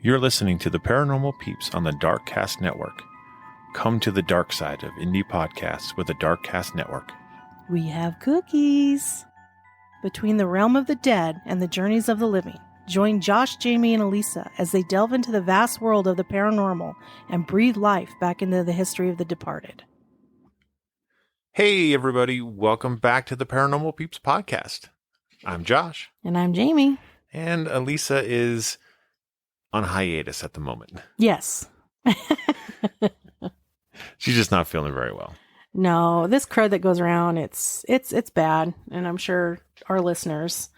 You're listening to the Paranormal Peeps on the Darkcast Network. Come to the dark side of indie podcasts with the Darkcast Network. We have cookies. Between the realm of the dead and the journeys of the living, join Josh, Jamie, and Elisa as they delve into the vast world of the paranormal and breathe life back into the history of the departed. Hey, everybody. Welcome back to the Paranormal Peeps podcast. I'm Josh. And I'm Jamie. And Elisa is on hiatus at the moment. Yes. She's just not feeling very well. No, this crud that goes around, it's bad. And I'm sure our listeners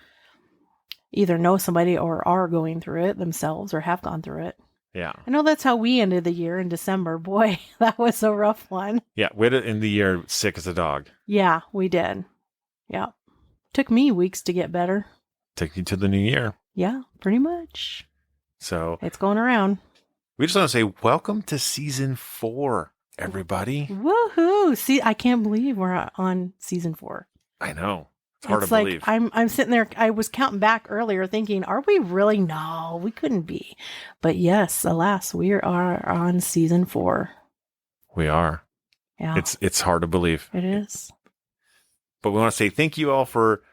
either know somebody or are going through it themselves or have gone through it. Yeah. I know that's how we ended the year in December. Boy, that was a rough one. Yeah, we had it in the year sick as a dog. Yeah, we did. Yeah. Took me weeks to get better. Took you to the new year. Yeah, pretty much. So it's going around. We just want to say welcome to season 4, everybody. Woohoo! See, I can't believe we're on season 4. I know. It's hard to believe. I'm sitting there. I was counting back earlier thinking, are we really? No, we couldn't be. But yes, alas, we are on season 4. We are. Yeah. It's hard to believe. It is. But we want to say thank you all for,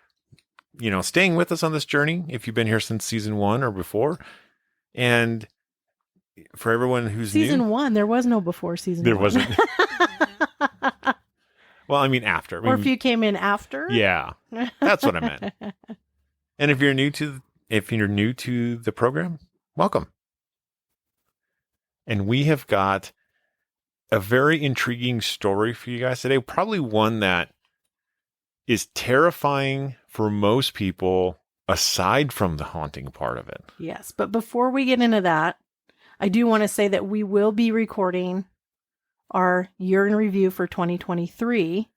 staying with us on this journey. If you've been here since season 1 or before. And for everyone who's season new. 1, there was no before season 1. There wasn't. Well, I mean after. Or if you came in after. Yeah, that's what I meant. And if you're new to the program, welcome. And we have got a very intriguing story for you guys today. Probably one that is terrifying for most people, aside from the haunting part of it. Yes, but before we get into that, I do want to say that we will be recording our year in review for 2023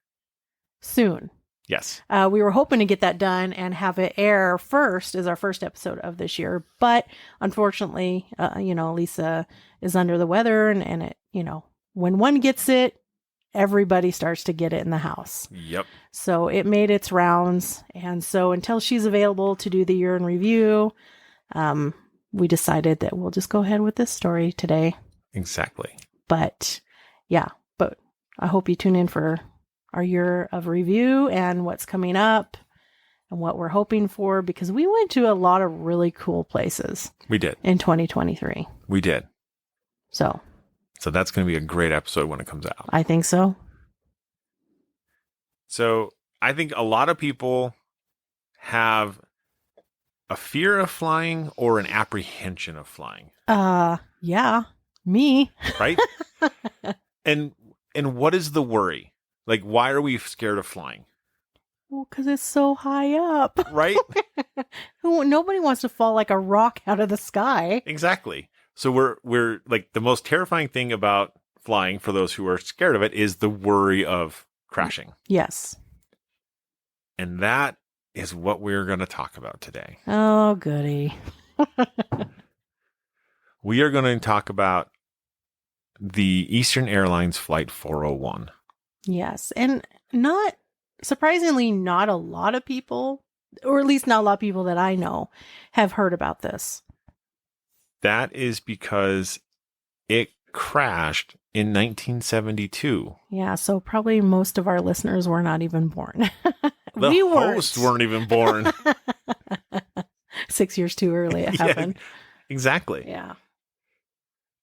soon. Yes. We were hoping to get that done and have it air first as our first episode of this year. But unfortunately, Lisa is under the weather and it, when one gets it, everybody starts to get it in the house. Yep. So it made its rounds. And so until she's available to do the year in review, we decided that we'll just go ahead with this story today. Exactly. But I hope you tune in for our year of review and what's coming up and what we're hoping for, because we went to a lot of really cool places. We did. In 2023. We did. So that's going to be a great episode when it comes out. I think so. So I think a lot of people have a fear of flying or an apprehension of flying. Yeah, me. Right? And what is the worry? Like, why are we scared of flying? Well, because it's so high up. Right? Nobody wants to fall like a rock out of the sky. Exactly. So we're like, the most terrifying thing about flying, for those who are scared of it, is the worry of crashing. Yes. And that is what we're going to talk about today. Oh, goody. We are going to talk about the Eastern Airlines Flight 401. Yes. And surprisingly, not a lot of people, or at least not a lot of people that I know, have heard about this. That is because it crashed in 1972. Yeah, so probably most of our listeners were not even born. The hosts weren't even born. 6 years too early it happened. Yeah, exactly. Yeah.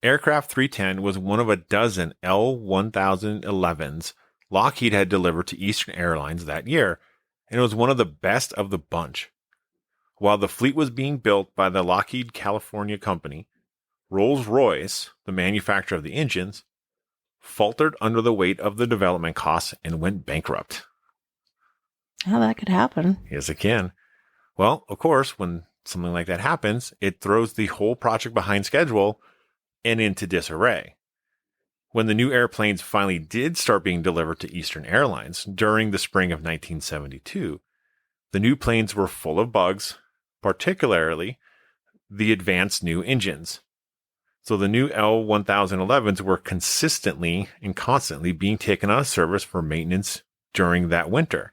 Aircraft 310 was one of a dozen L-1011s Lockheed had delivered to Eastern Airlines that year, and it was one of the best of the bunch. While the fleet was being built by the Lockheed California company, Rolls-Royce, the manufacturer of the engines, faltered under the weight of the development costs and went bankrupt. How that could happen. Yes, it can. Well, of course, when something like that happens, it throws the whole project behind schedule and into disarray. When the new airplanes finally did start being delivered to Eastern Airlines during the spring of 1972, the new planes were full of bugs, particularly the advanced new engines. So the new L-1011s were consistently and constantly being taken out of service for maintenance during that winter.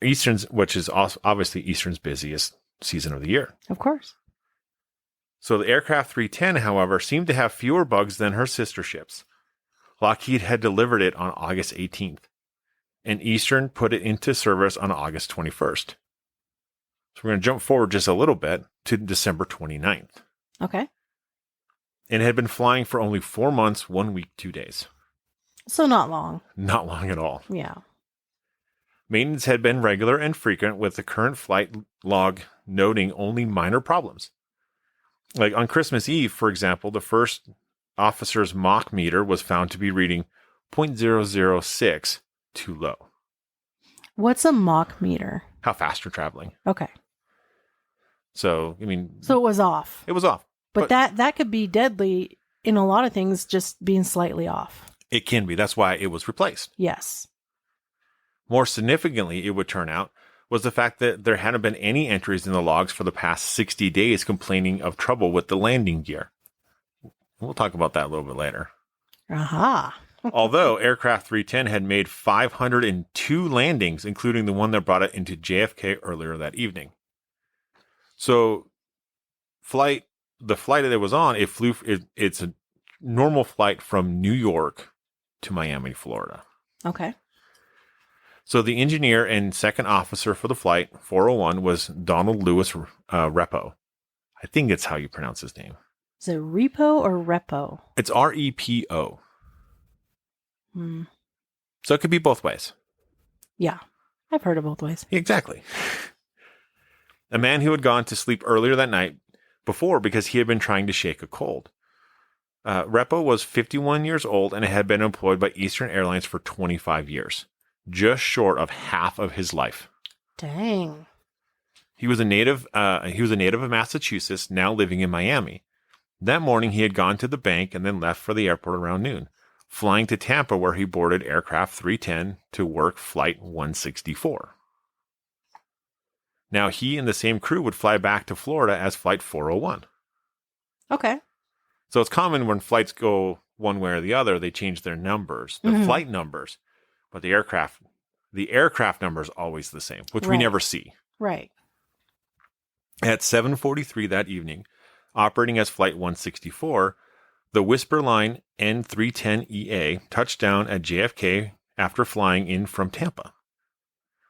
Which is obviously Eastern's busiest season of the year. Of course. So the aircraft 310, however, seemed to have fewer bugs than her sister ships. Lockheed had delivered it on August 18th, and Eastern put it into service on August 21st. So we're going to jump forward just a little bit to December 29th. Okay. And it had been flying for only 4 months, 1 week, 2 days. So not long. Not long at all. Yeah. Maintenance had been regular and frequent, with the current flight log noting only minor problems. Like on Christmas Eve, for example, the first officer's Mach meter was found to be reading 0.006 too low. What's a Mach meter? How fast you're traveling. Okay. So, I mean... So it was off. It was off. But that could be deadly in a lot of things, just being slightly off. It can be. That's why it was replaced. Yes. More significantly, it would turn out, was the fact that there hadn't been any entries in the logs for the past 60 days complaining of trouble with the landing gear. We'll talk about that a little bit later. Aha. Although Aircraft 310 had made 502 landings, including the one that brought it into JFK earlier that evening. So the flight that it was on, it's a normal flight from New York to Miami, Florida. Okay. So the engineer and second officer for the flight, 401, was Donald Lewis Repo. I think it's how you pronounce his name. Is it repo or repo? It's REPO. So it could be both ways. Yeah. I've heard it both ways. Exactly. A man who had gone to sleep earlier that night before because he had been trying to shake a cold. Repo was 51 years old and had been employed by Eastern Airlines for 25 years. Just short of half of his life. Dang. He was a native of Massachusetts, now living in Miami. That morning, he had gone to the bank and then left for the airport around noon, flying to Tampa, where he boarded aircraft 310 to work flight 164. Now, he and the same crew would fly back to Florida as flight 401. Okay. So it's common when flights go one way or the other, they change their numbers, the flight numbers. But the aircraft number is always the same, which we never see. Right. At 7:43 that evening, operating as Flight 164, the Whisper Line N310EA touched down at JFK after flying in from Tampa.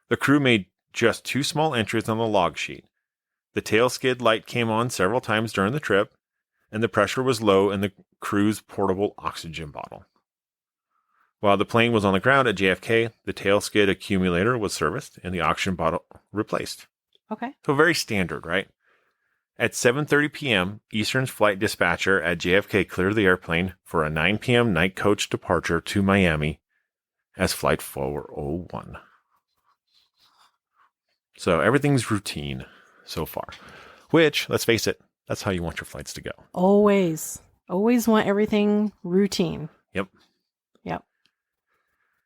The crew made just 2 small entries on the log sheet. The tail skid light came on several times during the trip, and the pressure was low in the crew's portable oxygen bottle. While the plane was on the ground at JFK, the tail skid accumulator was serviced and the oxygen bottle replaced. Okay. So very standard, right? At 7:30 p.m., Eastern's flight dispatcher at JFK cleared the airplane for a 9 p.m. night coach departure to Miami as Flight 401. So everything's routine so far, which, let's face it, that's how you want your flights to go. Always. Always want everything routine. Yep. Yep.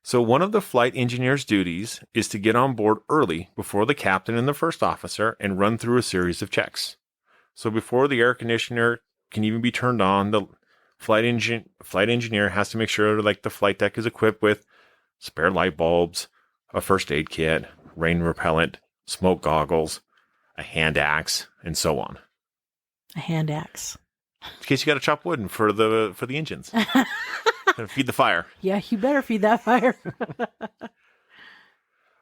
So one of the flight engineer's duties is to get on board early before the captain and the first officer and run through a series of checks. So before the air conditioner can even be turned on, the flight engineer has to make sure like the flight deck is equipped with spare light bulbs, a first aid kit, rain repellent, smoke goggles, a hand axe, and so on. A hand axe. In case you got to chop wood for the engines. Feed the fire. Yeah, you better feed that fire.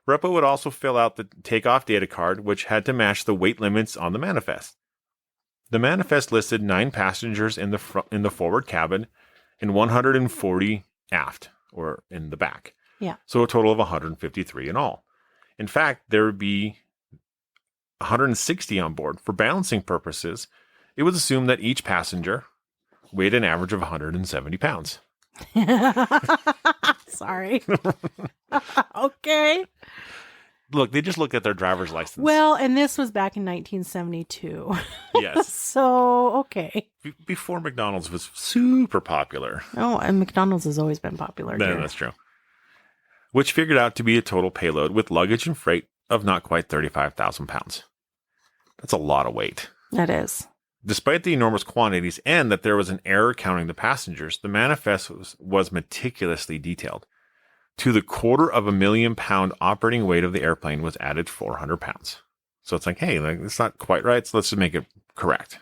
Repo would also fill out the takeoff data card, which had to match the weight limits on the manifest. The manifest listed 9 passengers in the forward cabin and 140 aft, or in the back. Yeah. So a total of 153 in all. In fact, there would be 160 on board. For balancing purposes, it was assumed that each passenger weighed an average of 170 pounds. Sorry. Okay. Look, they just looked at their driver's license. Well, and this was back in 1972. Yes. So, okay. Before McDonald's was super popular. Oh, and McDonald's has always been popular. No, that's true. Which figured out to be a total payload with luggage and freight of not quite 35,000 pounds. That's a lot of weight. That is. Despite the enormous quantities and that there was an error counting the passengers, the manifest was meticulously detailed. To the 250,000 pound operating weight of the airplane was added 400 pounds. So it's like, hey, it's not quite right, so let's just make it correct.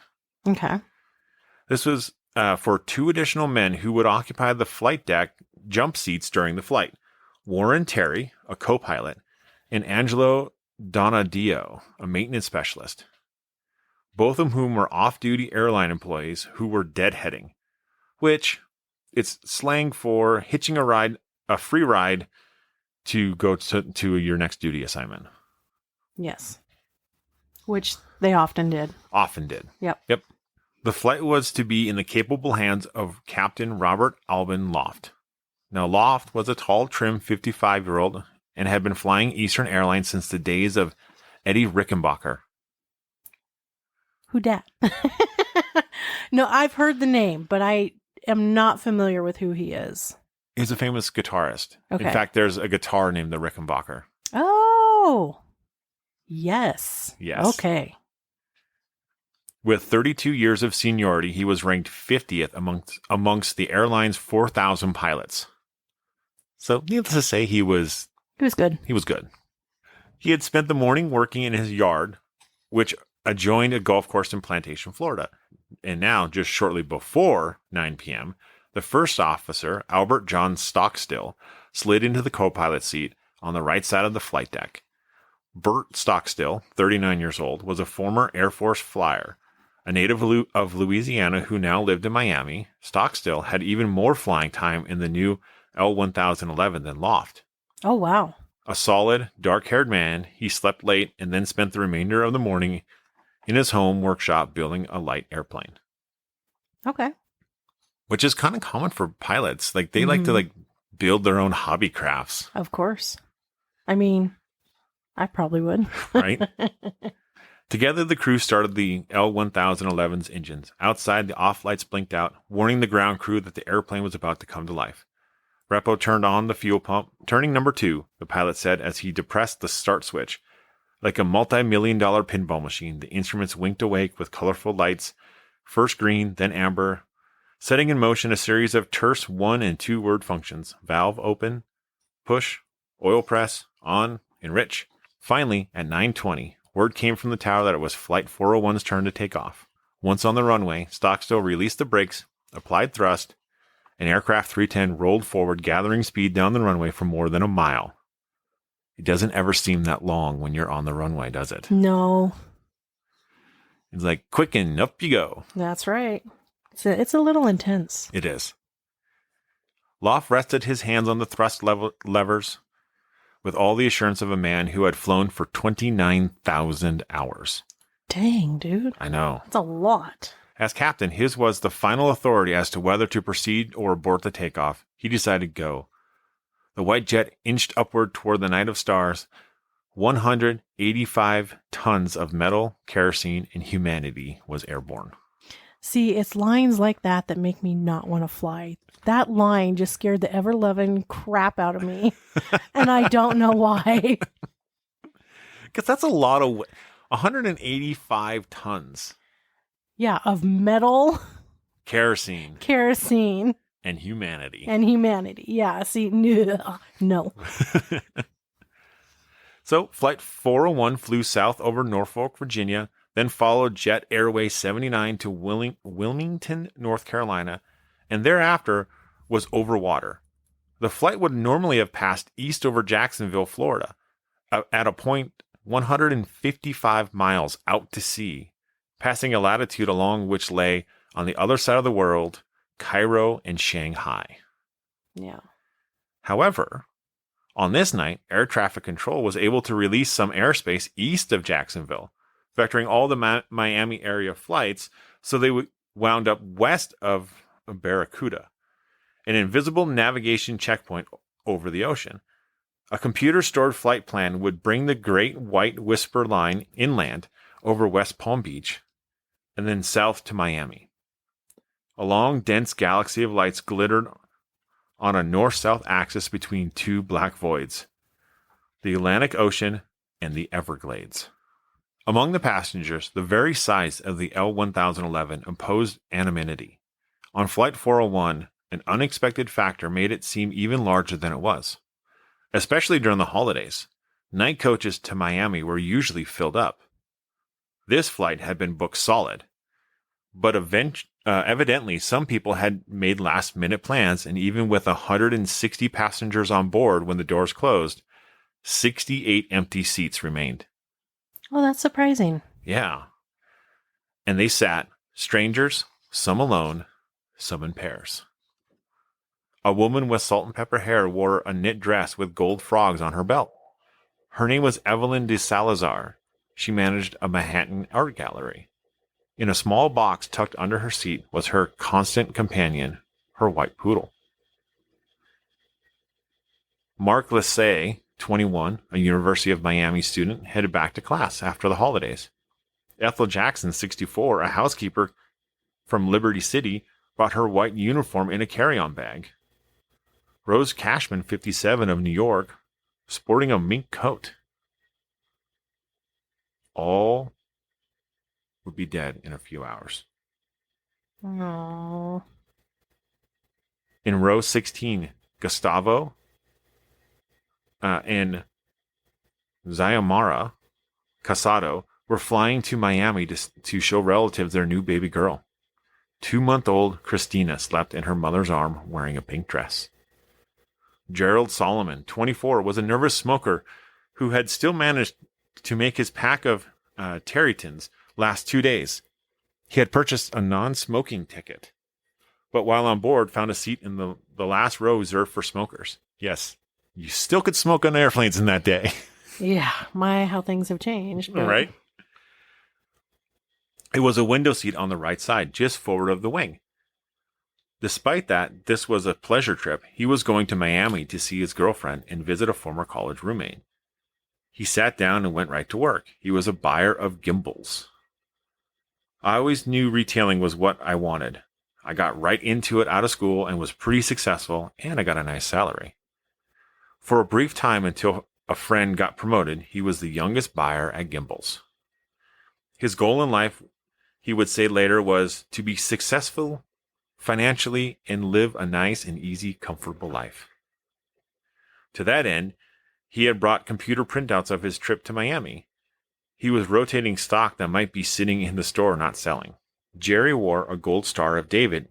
Okay. This was for 2 additional men who would occupy the flight deck jump seats during the flight. Warren Terry, a co-pilot, and Angelo Donadio, a maintenance specialist. Both of whom were off-duty airline employees who were deadheading, which it's slang for hitching a free ride to go to your next duty assignment. Yes. Which they often did. Yep. The flight was to be in the capable hands of Captain Robert Alban Loft. Now, Loft was a tall, trim 55-year-old and had been flying Eastern Airlines since the days of Eddie Rickenbacker. Who dat? No, I've heard the name, but I am not familiar with who he is. He's a famous guitarist. Okay. In fact, there's a guitar named the Rickenbacker. Oh, yes. Yes. Okay. With 32 years of seniority, he was ranked 50th amongst the airline's 4,000 pilots. So, needless to say, he was good. He was good. He had spent the morning working in his yard, which adjoined a golf course in Plantation, Florida. And now, just shortly before 9 p.m., the first officer, Albert John Stockstill, slid into the co-pilot seat on the right side of the flight deck. Bert Stockstill, 39 years old, was a former Air Force flyer. A native of Louisiana who now lived in Miami, Stockstill had even more flying time in the new L-1011 than Loft. Oh, wow. A solid, dark-haired man, he slept late and then spent the remainder of the morning in his home workshop building a light airplane. Okay. Which is kind of common for pilots. Like, they like to build their own hobby crafts. Of course. I mean, I probably would. Right? Together, the crew started the L-1011's engines. Outside, the off lights blinked out, warning the ground crew that the airplane was about to come to life. Repo turned on the fuel pump. Turning number 2, the pilot said as he depressed the start switch. Like a multi-million-dollar pinball machine, the instruments winked awake with colorful lights, first green, then amber, setting in motion a series of terse 1- and 2-word functions. Valve open, push, oil press, on, enrich. Finally, at 9:20, word came from the tower that it was Flight 401's turn to take off. Once on the runway, Stockstill released the brakes, applied thrust, and aircraft 310 rolled forward, gathering speed down the runway for more than a mile. It doesn't ever seem that long when you're on the runway, does it? No. It's like, quick and up you go. That's right. It's a little intense. It is. Loft rested his hands on the thrust levers with all the assurance of a man who had flown for 29,000 hours. Dang, dude. I know. That's a lot. As captain, his was the final authority as to whether to proceed or abort the takeoff. He decided go. The white jet inched upward toward the night of stars. 185 tons of metal, kerosene, and humanity was airborne. See, it's lines like that make me not want to fly. That line just scared the ever-loving crap out of me. And I don't know why. Because that's a lot of 185 tons. Yeah, of metal, kerosene, and humanity. Yeah, see, no. So, Flight 401 flew south over Norfolk, Virginia, then followed Jet Airway 79 to Wilmington, North Carolina, and thereafter was over water. The flight would normally have passed east over Jacksonville, Florida, at a point 155 miles out to sea, passing a latitude along which lay, on the other side of the world, Cairo and Shanghai. Yeah. However, on this night, air traffic control was able to release some airspace east of Jacksonville, vectoring all the Miami area flights, so they wound up west of Barracuda, an invisible navigation checkpoint over the ocean. A computer-stored flight plan would bring the Great White Whisper Line inland over West Palm Beach, and then south to Miami. A long, dense galaxy of lights glittered on a north-south axis between two black voids, the Atlantic Ocean and the Everglades. Among the passengers, the very size of the L-1011 imposed anonymity. On Flight 401, an unexpected factor made it seem even larger than it was. Especially during the holidays, night coaches to Miami were usually filled up. This flight had been booked solid, but Evidently, some people had made last-minute plans, and even with 160 passengers on board when the doors closed, 68 empty seats remained. Oh, that's surprising. Yeah. And they sat, strangers, some alone, some in pairs. A woman with salt and pepper hair wore a knit dress with gold frogs on her belt. Her name was Evelyn de Salazar. She managed a Manhattan art gallery. In a small box tucked under her seat was her constant companion, her white poodle. Mark Lissay, 21, a University of Miami student, headed back to class after the holidays. Ethel Jackson, 64, a housekeeper from Liberty City, brought her white uniform in a carry-on bag. Rose Cashman, 57, of New York, sporting a mink coat. All would be dead in a few hours. Oh. In row 16, Gustavo and Xiomara Casado were flying to Miami to show relatives their new baby girl. 2-month-old Christina slept in her mother's arm wearing a pink dress. Gerald Solomon, 24, was a nervous smoker who had still managed to make his pack of Territons last 2 days. He had purchased a non-smoking ticket, but while on board found a seat in the last row reserved for smokers. Yes, you still could smoke on airplanes in that day. Yeah, how things have changed. But... Right? It was a window seat on the right side, just forward of the wing. Despite that, this was a pleasure trip. He was going to Miami to see his girlfriend and visit a former college roommate. He sat down and went right to work. He was a buyer of gimbals. I always knew retailing was what I wanted. I got right into it out of school and was pretty successful, and I got a nice salary. For a brief time until a friend got promoted, he was the youngest buyer at gimbals. His goal in life, he would say later, was to be successful financially and live a nice and easy, comfortable life. To that end, he had brought computer printouts of his trip to Miami. He was rotating stock that might be sitting in the store not selling. Jerry wore a gold Star of David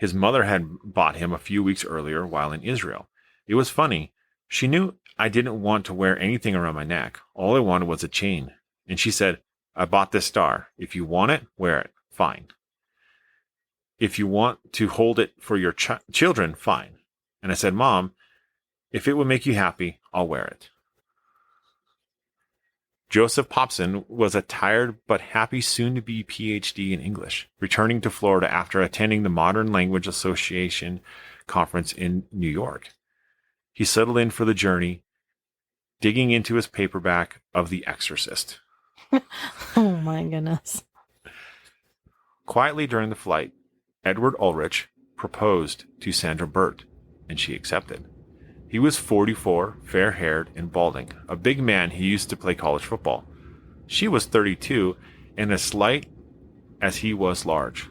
his mother had bought him a few weeks earlier while in Israel. It was funny. She knew I didn't want to wear anything around my neck. All I wanted was a chain. And she said, I bought this star. If you want it, wear it. Fine. If you want to hold it for your children, fine. And I said, Mom, if it would make you happy, I'll wear it. Joseph Popson was a tired but happy soon-to-be PhD in English, returning to Florida after attending the Modern Language Association conference in New York. He settled in for the journey, digging into his paperback of The Exorcist. Oh my goodness. Quietly during the flight, Edward Ulrich proposed to Sandra Burt, and she accepted. He was 44, fair-haired, and balding, a big man who used to play college football. She was 32, and as slight as he was large.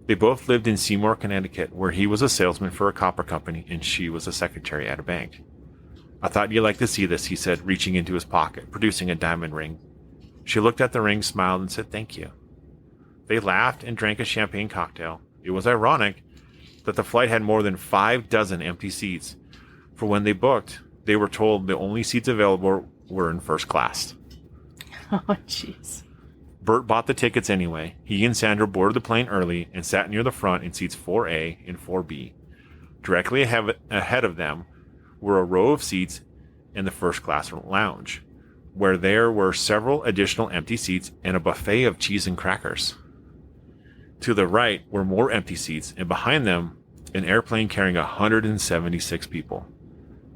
They both lived in Seymour, Connecticut, where he was a salesman for a copper company, and she was a secretary at a bank. I thought you'd like to see this, he said, reaching into his pocket, producing a diamond ring. She looked at the ring, smiled, and said thank you. They laughed and drank a champagne cocktail. It was ironic that the flight had more than 6 empty seats. For when they booked, they were told the only seats available were in first class. Oh, jeez. Bert bought the tickets anyway. He and Sandra boarded the plane early and sat near the front in seats 4A and 4B. Directly ahead of them were a row of seats in the first class lounge, where there were several additional empty seats and a buffet of cheese and crackers. To the right were more empty seats, and behind them, an airplane carrying 176 people.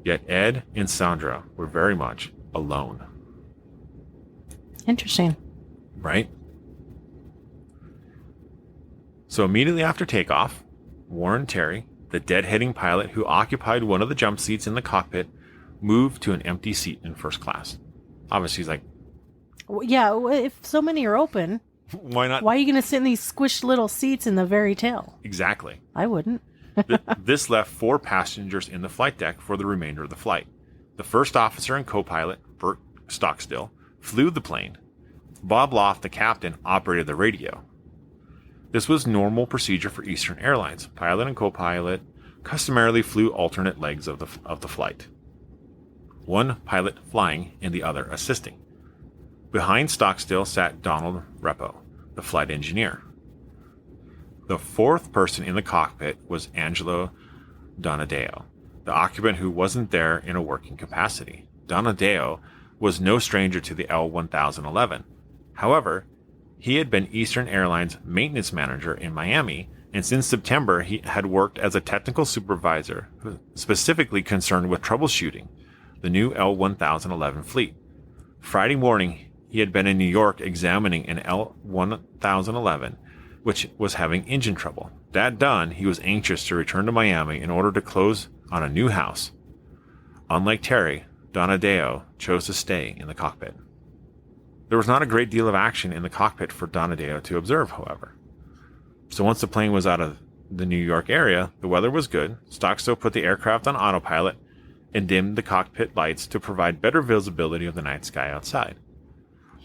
Yet Ed and Sandra were very much alone. Interesting. Right? So immediately after takeoff, Warren Terry, the deadheading pilot who occupied one of the jump seats in the cockpit, moved to an empty seat in first class. Obviously, he's like, Well, yeah, if so many are open, why not? why are you going to sit in these squished little seats in the very tail? Exactly. I wouldn't. This left 4 passengers in the flight deck for the remainder of the flight. The first officer and co-pilot, Bert Stockstill, flew the plane. Bob Loft, the captain, operated the radio. This was normal procedure for Eastern Airlines. Pilot and co-pilot customarily flew alternate legs of the flight. One pilot flying and the other assisting. Behind Stockstill sat Donald Repo, the flight engineer. The fourth person in the cockpit was Angelo Donadeo, the occupant who wasn't there in a working capacity. Donadeo was no stranger to the L-1011. However, he had been Eastern Airlines maintenance manager in Miami, and since September he had worked as a technical supervisor specifically concerned with troubleshooting the new L-1011 fleet. Friday morning, he had been in New York examining an L-1011, which was having engine trouble. That done, he was anxious to return to Miami in order to close on a new house. Unlike Terry, Donadeo chose to stay in the cockpit. There was not a great deal of action in the cockpit for Donadeo to observe, however. So once the plane was out of the New York area, the weather was good. Stockstill put the aircraft on autopilot and dimmed the cockpit lights to provide better visibility of the night sky outside.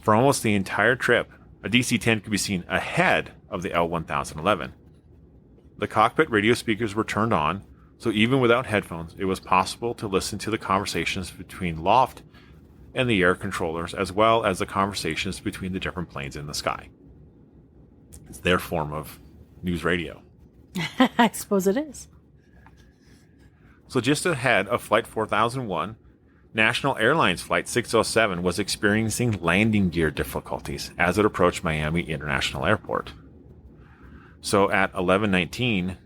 For almost the entire trip, a DC-10 could be seen ahead of the L-1011. The cockpit radio speakers were turned on, so even without headphones, it was possible to listen to the conversations between Loft and the air controllers, as well as the conversations between the different planes in the sky. It's their form of news radio. I suppose it is. So just ahead of Flight 4001, National Airlines Flight 607 was experiencing landing gear difficulties as it approached Miami International Airport. So at 11:19,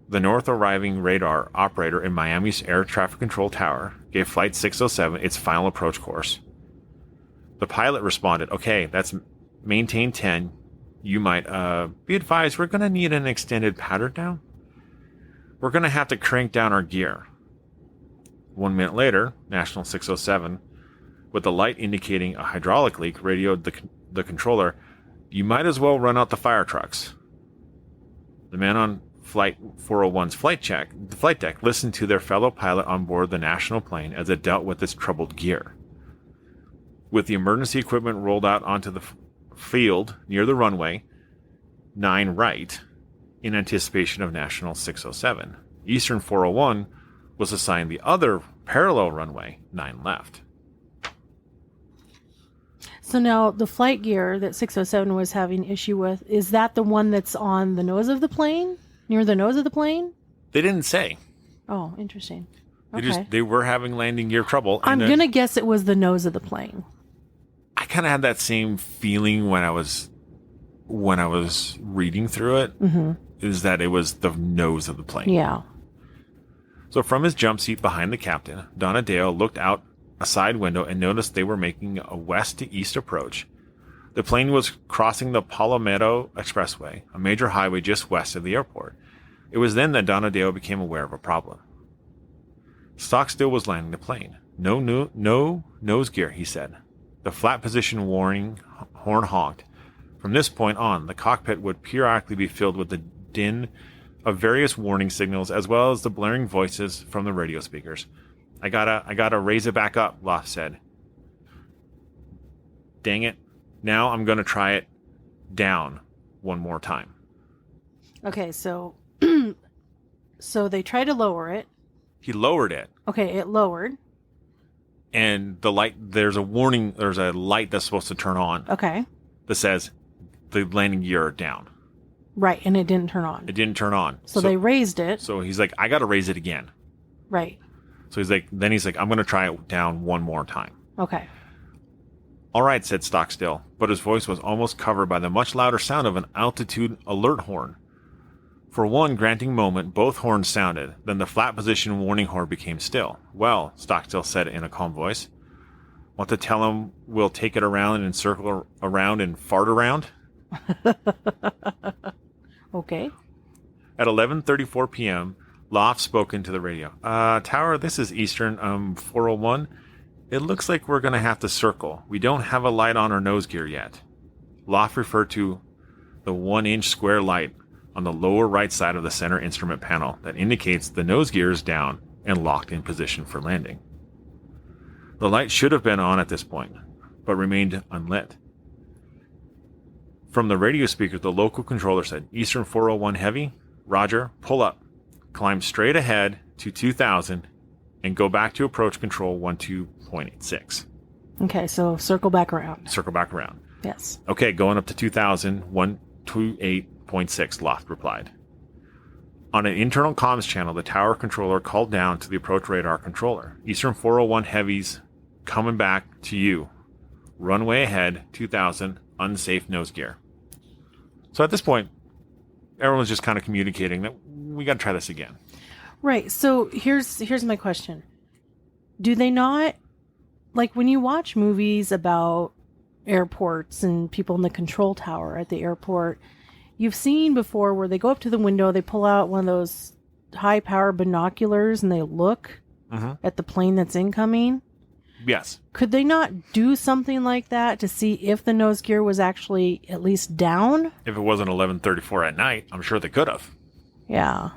the north arriving radar operator in Miami's air traffic control tower gave Flight 607 its final approach course. The pilot responded, "Okay, that's maintain 10. You might be advised we're going to need an extended pattern down. We're going to have to crank down our gear." 1 minute later, National 607, with the light indicating a hydraulic leak, radioed the controller, "You might as well run out the fire trucks." The man on Flight 401's flight deck listened to their fellow pilot on board the national plane as it dealt with its troubled gear. With the emergency equipment rolled out onto the field near the runway 9 right, in anticipation of National 607, Eastern 401 was assigned the other parallel runway 9 left. So now the flight gear that 607 was having issue with, is that the one that's on the nose of the plane? Near the nose of the plane? They didn't say. Oh, interesting. Okay. They were having landing gear trouble. I'm going to guess it was the nose of the plane. I kind of had that same feeling when I was reading through it, is that it was the nose of the plane. Yeah. So from his jump seat behind the captain, Donadeo looked out a side window and noticed they were making a west to east approach. The plane was crossing the Palomero Expressway, a major highway just west of the airport. It was then that Donadeo became aware of a problem. Stockstill was landing the plane. No nose gear, he said. The flat position warning horn honked. From this point on, the cockpit would periodically be filled with the din of various warning signals, as well as the blaring voices from the radio speakers. I gotta raise it back up, Loft said. Dang it. Now I'm gonna try it down one more time. Okay, so so they try to lower it. He lowered it. Okay, it lowered. And there's a light that's supposed to turn on. Okay. That says the landing gear are down. Right, and it didn't turn on. It didn't turn on. So they raised it. So he's like, I got to raise it again. Right. So he's like, I'm going to try it down one more time. Okay. All right, said Stockstill, but his voice was almost covered by the much louder sound of an altitude alert horn. For one granting moment, both horns sounded. Then the flat position warning horn became still. Well, Stockstill said in a calm voice, want to tell him we'll take it around and circle around and fart around? Okay. At 11:34 p.m., Loft spoke into the radio. Tower, this is Eastern 401. It looks like we're going to have to circle. We don't have a light on our nose gear yet. Loft referred to the 1-inch square light on the lower right side of the center instrument panel that indicates the nose gear is down and locked in position for landing. The light should have been on at this point, but remained unlit. From the radio speaker, the local controller said, Eastern 401 Heavy, Roger, pull up. Climb straight ahead to 2000 and go back to approach control 12.86. Okay, so circle back around. Circle back around. Yes. Okay, going up to 2000, 128.6, Loft replied. On an internal comms channel, the tower controller called down to the approach radar controller. Eastern 401 Heavies coming back to you. Runway ahead, 2000, unsafe nose gear. So at this point, everyone's just kind of communicating that we got to try this again. Right. So here's my question. Do they not, like when you watch movies about airports and people in the control tower at the airport, you've seen before where they go up to the window, they pull out one of those high power binoculars and they look at the plane that's incoming? Yes. Could they not do something like that to see if the nose gear was actually at least down? If it wasn't 11:34 at night, I'm sure they could have. Yeah.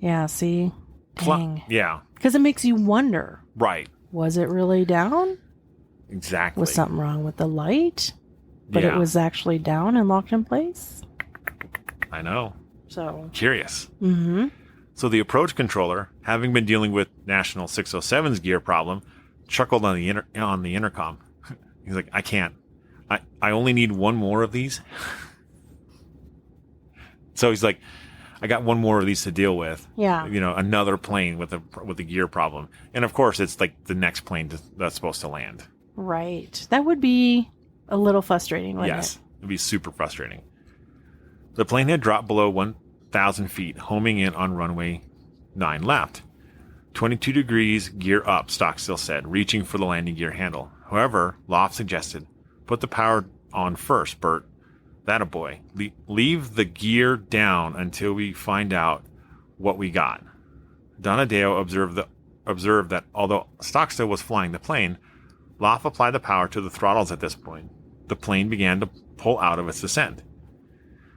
Yeah, see? Dang. Yeah. Because it makes you wonder. Right. Was it really down? Exactly. Was something wrong with the light? But Yeah. it was actually down and locked in place? I know. So. Curious. Mm-hmm. So the approach controller, having been dealing with National 607's gear problem, chuckled on the intercom. He's like, I can't. I only need one more of these. So he's like, I got one more of these to deal with. Yeah. You know, another plane with a gear problem. And of course, it's like the next plane that's supposed to land. Right. That would be a little frustrating, wouldn't Yes. it? It'd be super frustrating. The plane had dropped below 1,000 feet, homing in on runway 9 left. 22 degrees, gear up, Stockstill said, reaching for the landing gear handle. However, Loft suggested, put the power on first, Bert. That a boy. Leave the gear down until we find out what we got. Donadeo observed that although Stockstill was flying the plane, Loft applied the power to the throttles at this point. The plane began to pull out of its descent.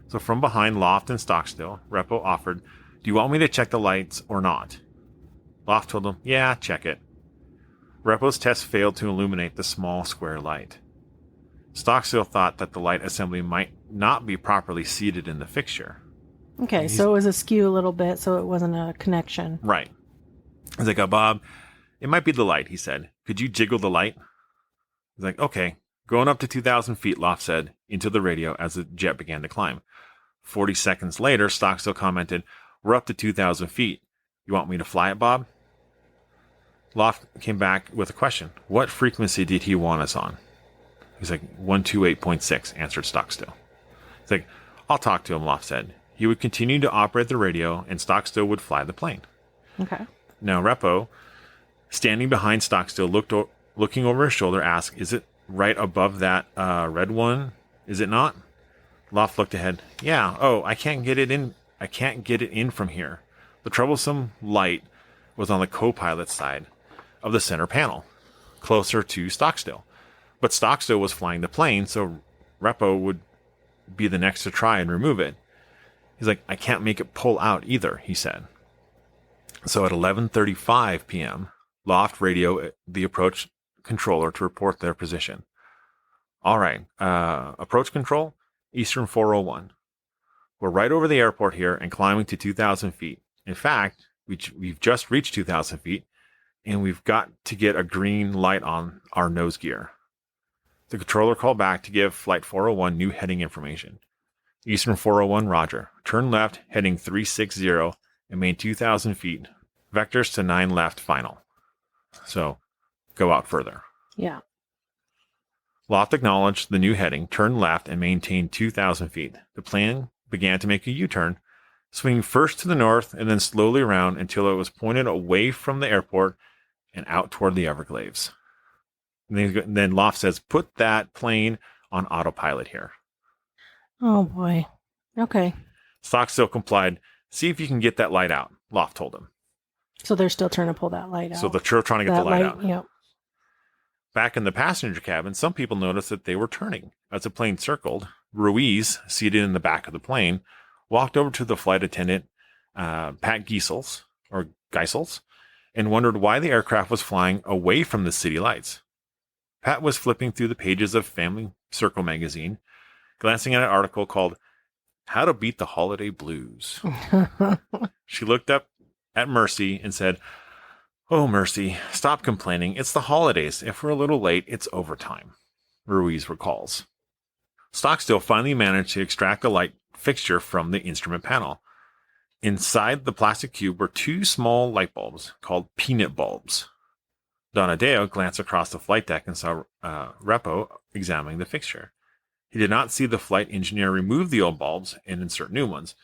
So from behind Loft and Stockstill, Repo offered, do you want me to check the lights or not? Loft told him, yeah, check it. Repo's test failed to illuminate the small square light. Stockstill thought that the light assembly might not be properly seated in the fixture. Okay, so it was askew a little bit, so it wasn't a connection. Right. He's like, Bob, it might be the light, he said. Could you jiggle the light? He's like, okay. Going up to 2,000 feet, Loft said, into the radio as the jet began to climb. 40 seconds later, Stockstill commented, we're up to 2,000 feet. You want me to fly it, Bob? Loft came back with a question. What frequency did he want us on? He's like, 128.6, answered Stockstill. He's like, I'll talk to him, Loft said. He would continue to operate the radio, and Stockstill would fly the plane. Okay. Now, Repo, standing behind Stockstill, looking over his shoulder, asked, is it right above that red one? Is it not? Loft looked ahead. Yeah. Oh, I can't get it in. I can't get it in from here. The troublesome light was on the co-pilot side of the center panel, closer to Stockstill. But Stockstill was flying the plane, so Repo would be the next to try and remove it. He's like, I can't make it pull out either, he said. So at 11:35 p.m., Loft radioed the approach controller to report their position. All right, approach control, Eastern 401. We're right over the airport here and climbing to 2,000 feet. In fact, we've just reached 2,000 feet, and we've got to get a green light on our nose gear. The controller called back to give Flight 401 new heading information. Eastern 401, roger. Turn left, heading 360, and maintain 2,000 feet. Vectors to 9 left, final. So, go out further. Yeah. Loft acknowledged the new heading, turned left, and maintained 2,000 feet. The plane began to make a U-turn, swinging first to the north and then slowly around until it was pointed away from the airport and out toward the Everglades. And then Loft says, put that plane on autopilot here. Oh, boy. Okay. Stockstill complied. See if you can get that light out, Loft told him. So they're still trying to pull that light out. So they're trying to get the light out. Yep. Back in the passenger cabin, some people noticed that they were turning. As the plane circled, Ruiz, seated in the back of the plane, walked over to the flight attendant, Pat Geisels, and wondered why the aircraft was flying away from the city lights. Pat was flipping through the pages of Family Circle magazine. glancing at an article called How to Beat the Holiday Blues. She looked up at Mercy and said, "Oh, Mercy, stop complaining. It's the holidays. If we're a little late, it's overtime," Ruiz recalls. Stockstill finally managed to extract the light fixture from the instrument panel. Inside the plastic cube were two small light bulbs called peanut bulbs. Donadeo glanced across the flight deck and saw Repo examining the fixture. He did not see the flight engineer remove the old bulbs and insert new ones,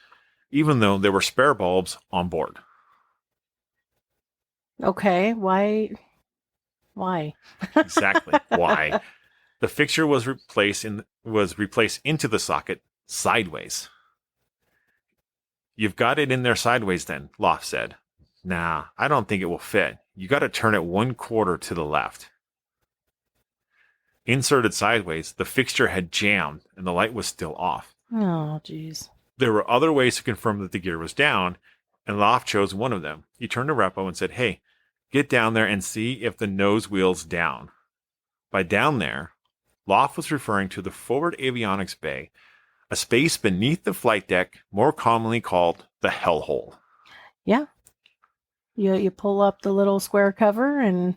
even though there were spare bulbs on board. Okay, why? Exactly. Why? The fixture was replaced into the socket sideways. "You've got it in there sideways then," Loft said. "Nah, I don't think it will fit. You got to turn it 1/4 to the left." Inserted sideways, the fixture had jammed and the light was still off. Oh, jeez. There were other ways to confirm that the gear was down, and Loft chose one of them. He turned to Repo and said, "Hey, get down there and see if the nose wheel's down." By down there, Loft was referring to the forward avionics bay, a space beneath the flight deck, more commonly called the hellhole. Yeah. You pull up the little square cover and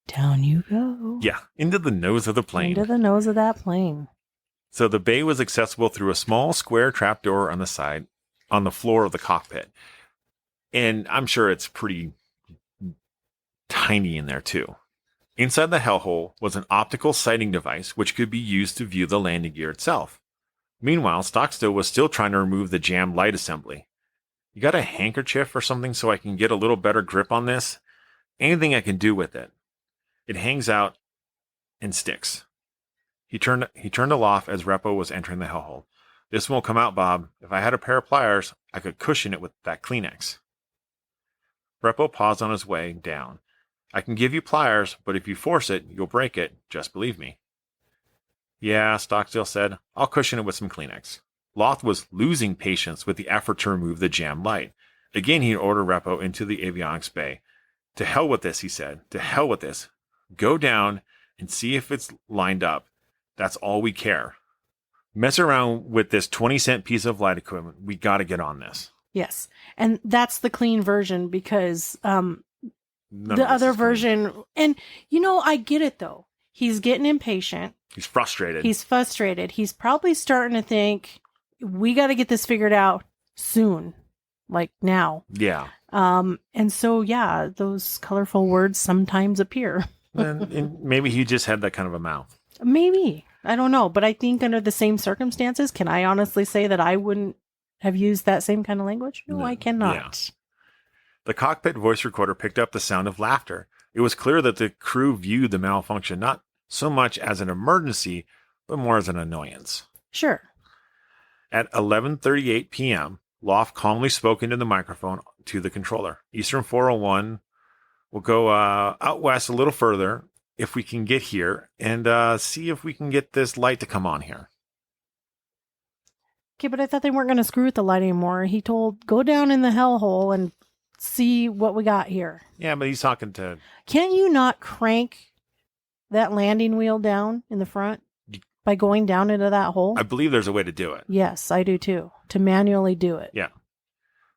down you go. Yeah, into the nose of the plane. Into the nose of that plane. So the bay was accessible through a small square trapdoor on the floor of the cockpit. And I'm sure it's pretty tiny in there too. Inside the hellhole was an optical sighting device which could be used to view the landing gear itself. Meanwhile, Stockstill was still trying to remove the jammed light assembly. "You got a handkerchief or something so I can get a little better grip on this? Anything I can do with it. It hangs out and sticks." He turned aloft as Repo was entering the hellhole. "This won't come out, Bob. If I had a pair of pliers, I could cushion it with that Kleenex." Repo paused on his way down. "I can give you pliers, but if you force it, you'll break it. Just believe me." "Yeah," Stockstill said. "I'll cushion it with some Kleenex." Loft was losing patience with the effort to remove the jammed light. Again, he ordered Repo into the avionics bay. "To hell with this," he said. "To hell with this. Go down and see if it's lined up. That's all we care. Mess around with this 20-cent piece of light equipment. We got to get on this." Yes. And that's the clean version because the other version, and I get it though. He's getting impatient. He's frustrated. He's probably starting to think, we got to get this figured out soon, like now. Yeah. And so, yeah, those colorful words sometimes appear. and maybe he just had that kind of a mouth. Maybe. I don't know. But I think under the same circumstances, can I honestly say that I wouldn't have used that same kind of language? No, I cannot. Yeah. The cockpit voice recorder picked up the sound of laughter. It was clear that the crew viewed the malfunction not so much as an emergency, but more as an annoyance. Sure. At 11:38 p.m., Loft calmly spoke into the microphone to the controller. "Eastern 401 will go out west a little further if we can get here and see if we can get this light to come on here." Okay, but I thought they weren't going to screw with the light anymore. He told, go down in the hellhole and see what we got here. Yeah, but he's talking to... Can't you not crank that landing wheel down in the front by going down into that hole? I believe there's a way to do it. Yes, I do too. To manually do it. Yeah.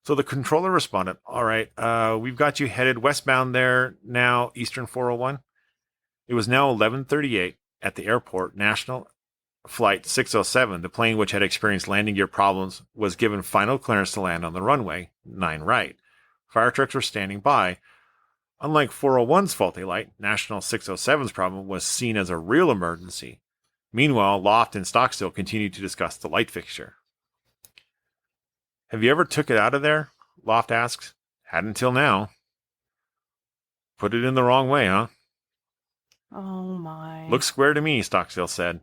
So the controller responded, "All right, we've got you headed westbound there now, Eastern 401. It was now 11:38 at the airport. National Flight 607, the plane which had experienced landing gear problems, was given final clearance to land on the runway, 9 right. Fire trucks were standing by. Unlike 401's faulty light, National 607's problem was seen as a real emergency. Meanwhile, Loft and Stockstill continued to discuss the light fixture. "Have you ever took it out of there?" Loft asks. "Hadn't until now." "Put it in the wrong way, huh?" Oh my. "Looks square to me," Stockstill said.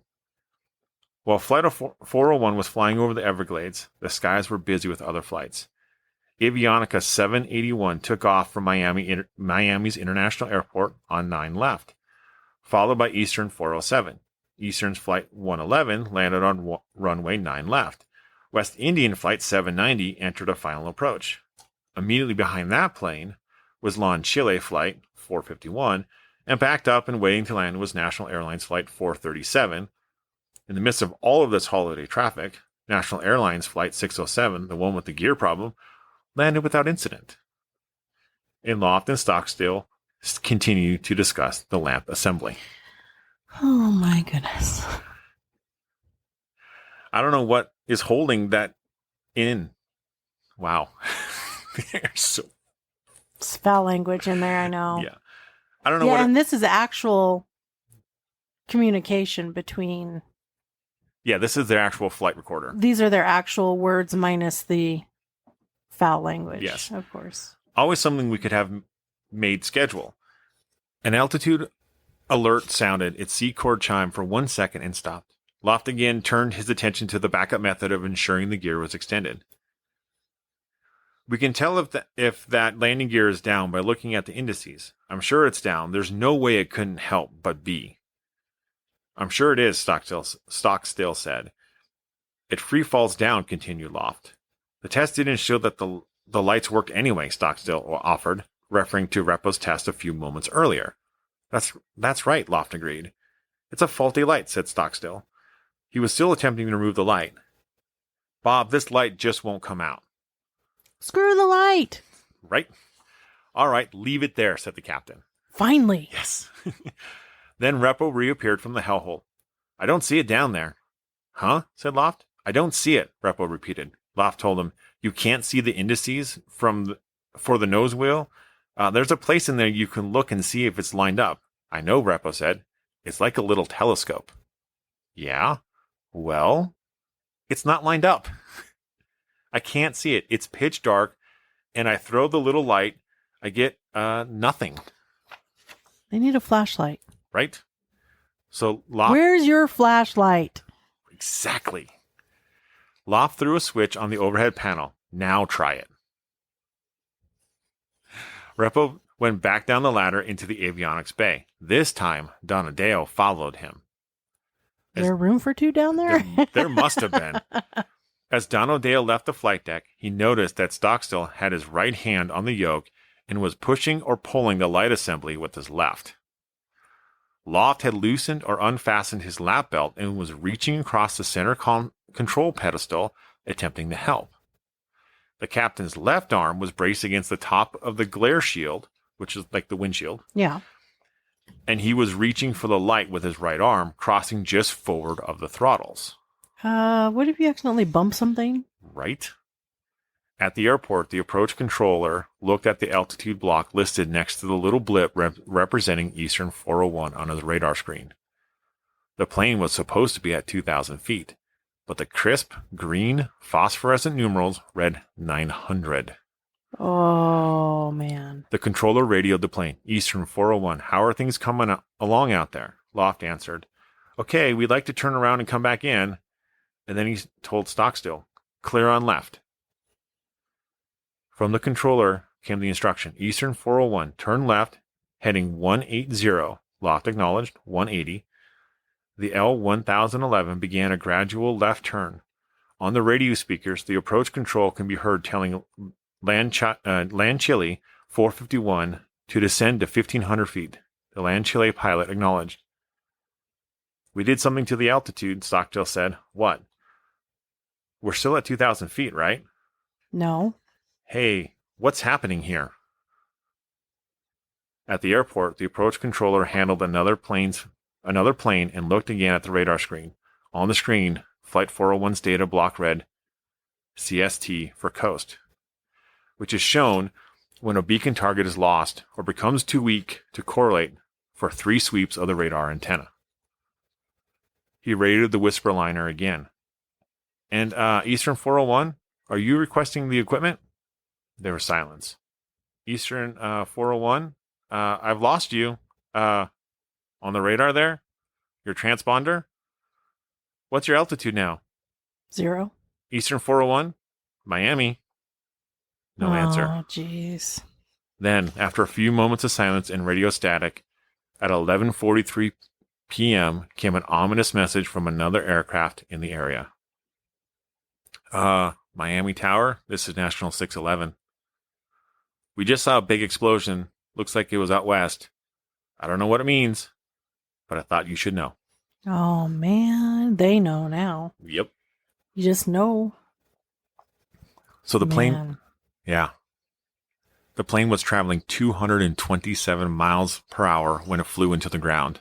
While Flight 401 was flying over the Everglades, the skies were busy with other flights. Avionica 781 took off from Miami's International Airport on 9 left, followed by Eastern 407. Eastern's Flight 111 landed on runway 9 left. West Indian Flight 790 entered a final approach. Immediately behind that plane was LAN Chile Flight 451, and backed up and waiting to land was National Airlines Flight 437. In the midst of all of this holiday traffic, National Airlines Flight 607, the one with the gear problem, landed without incident. And Loft and Stockstill continue to discuss the lamp assembly. Oh my goodness. I don't know what is holding that in. Wow. They're so... It's foul language in there, I know. Yeah. I don't know Yeah, what... and this is actual communication between... Yeah, this is their actual flight recorder. These are their actual words minus the foul language. Yes. Of course. Always something we could have made schedule. An altitude alert sounded its C chord chime for 1 second and stopped. Loft again turned his attention to the backup method of ensuring the gear was extended. We can tell if that landing gear is down by looking at the indices. I'm sure it's down. There's no way it couldn't help but be. I'm sure it is, Stockstill said. It free falls down, continued Loft. The test didn't show that the lights worked anyway, Stockstill offered, referring to Repo's test a few moments earlier. That's right, Loft agreed. It's a faulty light, said Stockstill. He was still attempting to remove the light. Bob, this light just won't come out. Screw the light. Right? All right, leave it there, said the captain. Finally. Yes. Then Repo reappeared from the hellhole. I don't see it down there. Huh? Said Loft. I don't see it, Repo repeated. Loft told him, you can't see the indices for the nose wheel? There's a place in there you can look and see if it's lined up. I know, Repo said. It's like a little telescope. Yeah? Well, it's not lined up. I can't see it. It's pitch dark, and I throw the little light. I get nothing. They need a flashlight. Right? So Loft... Where's your flashlight? Exactly. Loft threw a switch on the overhead panel. Now try it. Repo went back down the ladder into the avionics bay. This time, Donadeo followed him. Is there room for two down there? There must have been. As Donadeo left the flight deck, he noticed that Stockstill had his right hand on the yoke and was pushing or pulling the light assembly with his left. Loft had loosened or unfastened his lap belt and was reaching across the center control pedestal, attempting to help. The captain's left arm was braced against the top of the glare shield, which is like the windshield. Yeah. And he was reaching for the light with his right arm, crossing just forward of the throttles. What if you accidentally bump something? Right? At the airport, the approach controller looked at the altitude block listed next to the little blip representing Eastern 401 on his radar screen. The plane was supposed to be at 2,000 feet, but the crisp, green, phosphorescent numerals read 900. Oh, man. The controller radioed the plane. Eastern 401, how are things coming along out there? Loft answered, okay, we'd like to turn around and come back in. And then he told Stockstill, clear on left. From the controller came the instruction, Eastern 401, turn left, heading 180. Loft acknowledged, 180. The L-1011 began a gradual left turn. On the radio speakers, the approach control can be heard telling Land Chile 451 to descend to 1,500 feet. The Land Chile pilot acknowledged. We did something to the altitude, Stockstill said. What? We're still at 2,000 feet, right? No. Hey, what's happening here? At the airport, the approach controller handled another plane and looked again at the radar screen. On the screen, Flight 401's data block read CST for coast, which is shown when a beacon target is lost or becomes too weak to correlate for 3 sweeps of the radar antenna. He radioed the whisper liner again. And Eastern 401, are you requesting the equipment? There was silence. Eastern 401, I've lost you. On the radar there? Your transponder? What's your altitude now? 0. Eastern 401, Miami. No answer. Oh, jeez. Then, after a few moments of silence and radio static, at 11:43 p.m. came an ominous message from another aircraft in the area. Miami Tower, this is National 611. We just saw a big explosion. Looks like it was out west. I don't know what it means, but I thought you should know. Oh, man. They know now. Yep. You just know. So the plane, Man. yeah, the plane was traveling 227 miles per hour when it flew into the ground.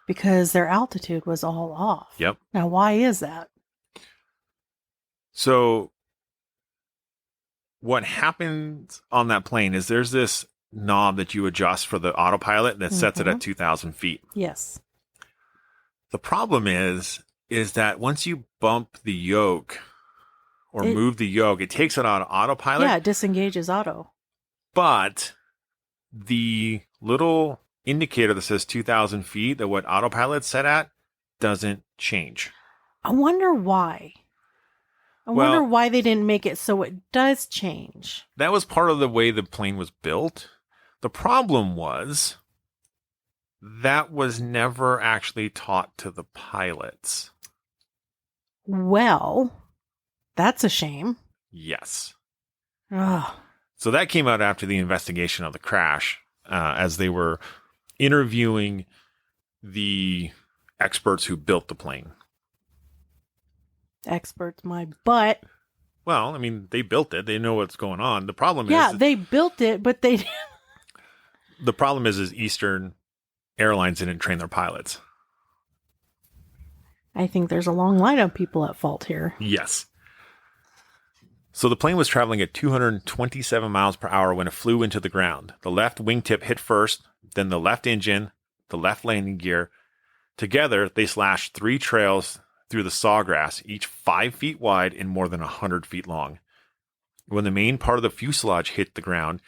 Because their altitude was all off. Yep. Now, why is that? So what happens on that plane is there's this knob that you adjust for the autopilot that sets it at 2,000 feet. Yes. The problem is that once you bump the yoke or move the yoke, it takes it on autopilot. Yeah, it disengages auto. But the little indicator that says 2,000 feet, that what autopilot's set at, doesn't change. I wonder why. I wonder why they didn't make it so it does change. That was part of the way the plane was built. The problem was that was never actually taught to the pilots. Well, that's a shame. Yes. Ugh. So that came out after the investigation of the crash, as they were interviewing the experts who built the plane. Experts, my butt. Well, I mean, they built it. They know what's going on. The problem Yeah, is... they built it, but they... The problem is Eastern Airlines didn't train their pilots. I think there's a long line of people at fault here. Yes. So the plane was traveling at 227 miles per hour when it flew into the ground. The left wingtip hit first, then the left engine, the left landing gear. Together, they slashed 3 trails through the sawgrass, each 5 feet wide and more than 100 feet long. When the main part of the fuselage hit the ground,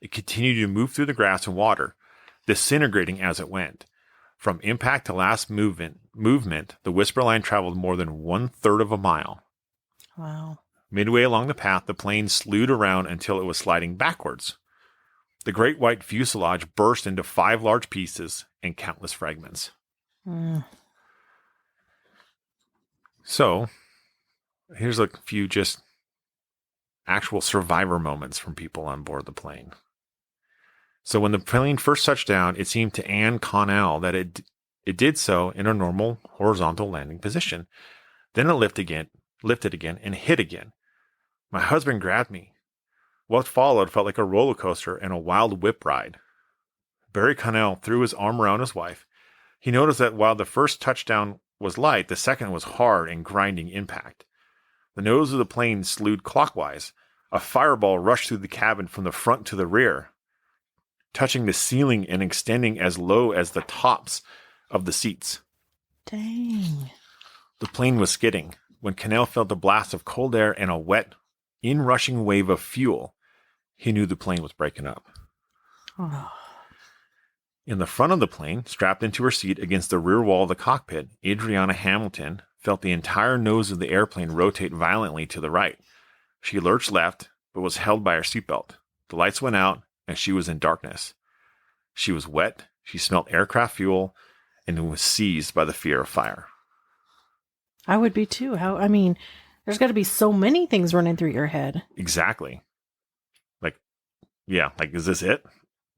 it continued to move through the grass and water, disintegrating as it went. From impact to last movement, the whisper line traveled more than 1/3 of a mile. Wow. Midway along the path, the plane slewed around until it was sliding backwards. The great white fuselage burst into 5 large pieces and countless fragments. So, here's a few just actual survivor moments from people on board the plane. So when the plane first touched down, it seemed to Anne Connell that it did so in a normal horizontal landing position. Then it lifted again, and hit again. My husband grabbed me. What followed felt like a roller coaster and a wild whip ride. Barry Connell threw his arm around his wife. He noticed that while the first touchdown was light, the second was hard and grinding impact. The nose of the plane slewed clockwise. A fireball rushed through the cabin from the front to the rear, touching the ceiling and extending as low as the tops of the seats. Dang. The plane was skidding when Cannell felt a blast of cold air and a wet, inrushing wave of fuel. He knew the plane was breaking up. Oh. In the front of the plane, strapped into her seat against the rear wall of the cockpit, Adriana Hamilton felt the entire nose of the airplane rotate violently to the right. She lurched left, but was held by her seatbelt. The lights went out, and she was in darkness. She was wet, she smelled aircraft fuel, and was seized by the fear of fire. I would be too. There's got to be so many things running through your head. Exactly. Is this it?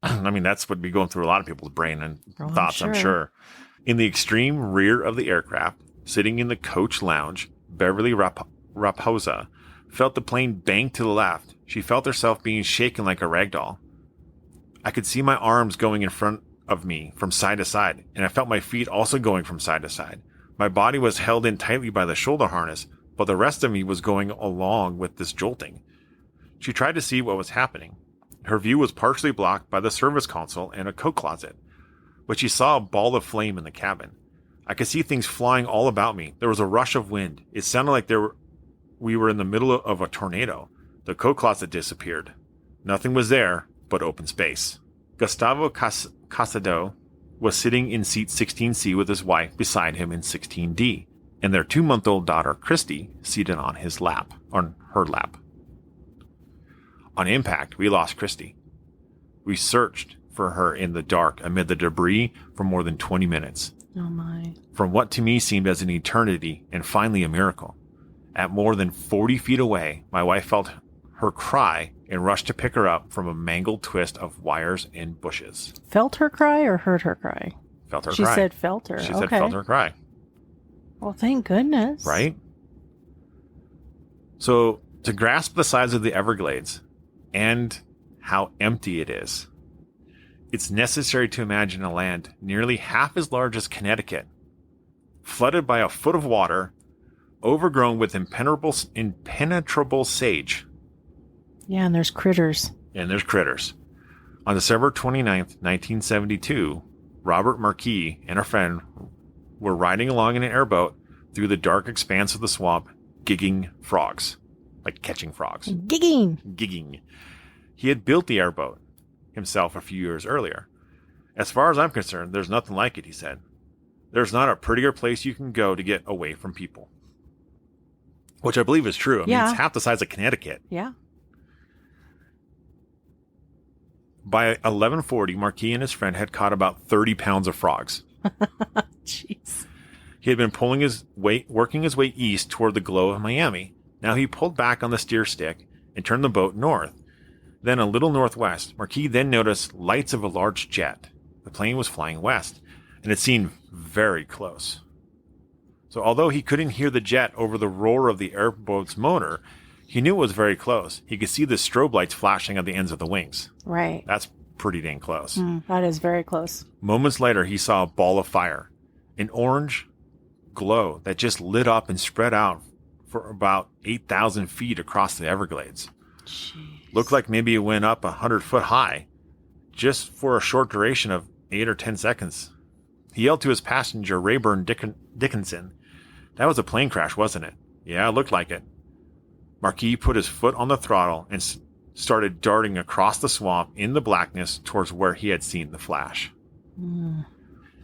I mean, that's what would be going through a lot of people's brain and thoughts, I'm sure. In the extreme rear of the aircraft, sitting in the coach lounge, Beverly Raposa felt the plane bang to the left. She felt herself being shaken like a rag doll. I could see my arms going in front of me from side to side, and I felt my feet also going from side to side. My body was held in tightly by the shoulder harness, but the rest of me was going along with this jolting. She tried to see what was happening. Her view was partially blocked by the service console and a coat closet, but she saw a ball of flame in the cabin. I could see things flying all about me. There was a rush of wind. It sounded like we were in the middle of a tornado. The coat closet disappeared. Nothing was there but open space. Gustavo Casado was sitting in seat 16C with his wife beside him in 16D, and their 2-month-old daughter, Christy, seated on her lap. On impact, we lost Christy. We searched for her in the dark amid the debris for more than 20 minutes. Oh my. From what to me seemed as an eternity and finally a miracle. At more than 40 feet away, my wife felt her cry and rushed to pick her up from a mangled twist of wires and bushes. Felt her cry or heard her cry? Felt her She cry. said felt her. She said felt her cry. Well, thank goodness. Right? So, to grasp the size of the Everglades and how empty it is, it's necessary to imagine a land nearly half as large as Connecticut, flooded by a foot of water, overgrown with impenetrable sage. Yeah, and there's critters. And there's critters. On December 29th, 1972, Robert Marquis and a friend were riding along in an airboat through the dark expanse of the swamp, gigging frogs. Like catching frogs. Gigging. He had built the airboat himself a few years earlier. As far as I'm concerned, there's nothing like it, he said. There's not a prettier place you can go to get away from people. Which I believe is true. I mean, it's half the size of Connecticut. Yeah. By 11:40, Marquis and his friend had caught about 30 pounds of frogs. Jeez. He had been working his way east toward the glow of Miami. Now he pulled back on the steer stick and turned the boat north. Then a little northwest. Marquis then noticed lights of a large jet. The plane was flying west, and it seemed very close. So although he couldn't hear the jet over the roar of the airboat's motor, he knew it was very close. He could see the strobe lights flashing at the ends of the wings. Right. That's pretty dang close. That is very close. Moments later, he saw a ball of fire, an orange glow that just lit up and spread out for about 8,000 feet across the Everglades. Jeez. Looked like maybe it went up 100 foot high, just for a short duration of 8 or 10 seconds. He yelled to his passenger, Rayburn Dickinson. That was a plane crash, wasn't it? Yeah, it looked like it. Marquis put his foot on the throttle and started darting across the swamp in the blackness towards where he had seen the flash.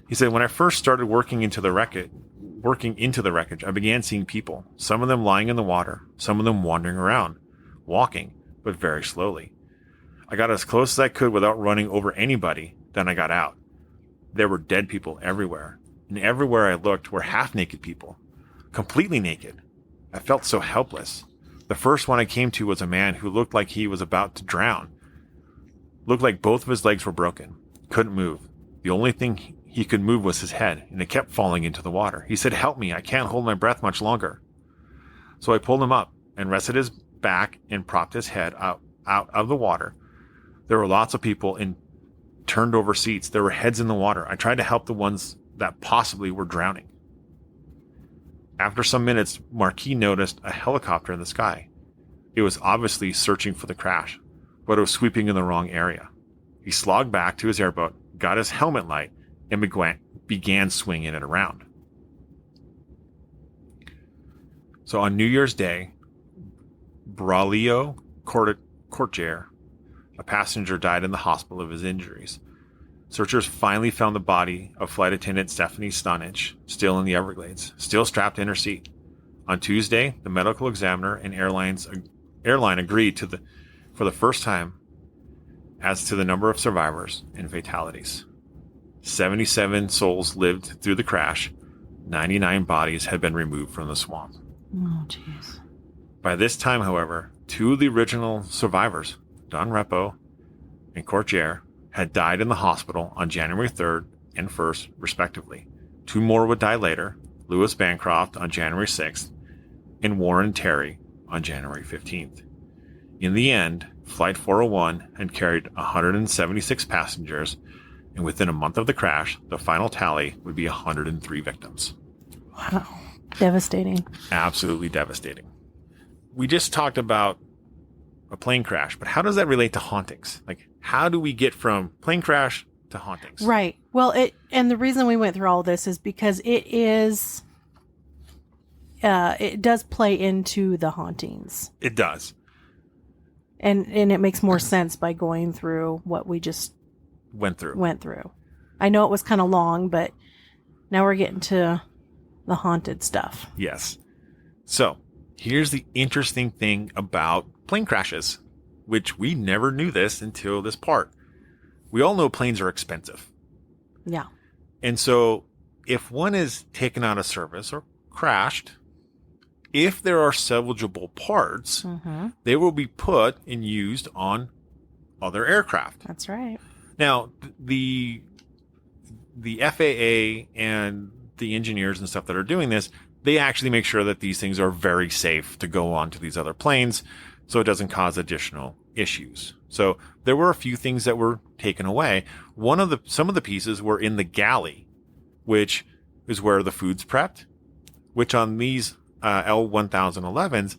He said, when I first started working into the wreckage, I began seeing people, some of them lying in the water, some of them wandering around, walking, but very slowly. I got as close as I could without running over anybody, then I got out. There were dead people everywhere, and everywhere I looked were half-naked people, completely naked. I felt so helpless. The first one I came to was a man who looked like he was about to drown. Looked like both of his legs were broken. Couldn't move. The only thing he could move was his head, and it kept falling into the water. He said, "Help me, I can't hold my breath much longer." So I pulled him up and rested his back and propped his head out of the water. There were lots of people in turned over seats. There were heads in the water. I tried to help the ones that possibly were drowning. After some minutes, Marquis noticed a helicopter in the sky. It was obviously searching for the crash, but it was sweeping in the wrong area. He slogged back to his airboat, got his helmet light, and began swinging it around. So on New Year's Day, Braulio Cortier, a passenger, died in the hospital of his injuries. Searchers finally found the body of flight attendant Stephanie Stonich, still in the Everglades, still strapped in her seat. On Tuesday, the medical examiner and airline agreed for the first time as to the number of survivors and fatalities. 77 souls lived through the crash. 99 bodies had been removed from the swamp. Oh, jeez. By this time, however, two of the original survivors, Don Repo and Cortier, had died in the hospital on January 3rd and 1st, respectively. Two more would die later, Louis Bancroft on January 6th and Warren Terry on January 15th. In the end, Flight 401 had carried 176 passengers, and within a month of the crash, the final tally would be 103 victims. Wow. Devastating. Absolutely devastating. We just talked about a plane crash, but how does that relate to hauntings? Like, how do we get from plane crash to hauntings? Right. Well, and the reason we went through all this is because it does play into the hauntings. It does. And it makes more sense by going through what we just went through. I know it was kind of long, but now we're getting to the haunted stuff. Yes. So here's the interesting thing about plane crashes, which we never knew this until this part. We all know planes are expensive. Yeah. And so if one is taken out of service or crashed, if there are salvageable parts, they will be put and used on other aircraft. That's right. Now, the FAA and the engineers and stuff that are doing this, they actually make sure that these things are very safe to go on to these other planes so it doesn't cause additional issues. So there were a few things that were taken away. Some of the pieces were in the galley, which is where the food's prepped, which on these L-1011s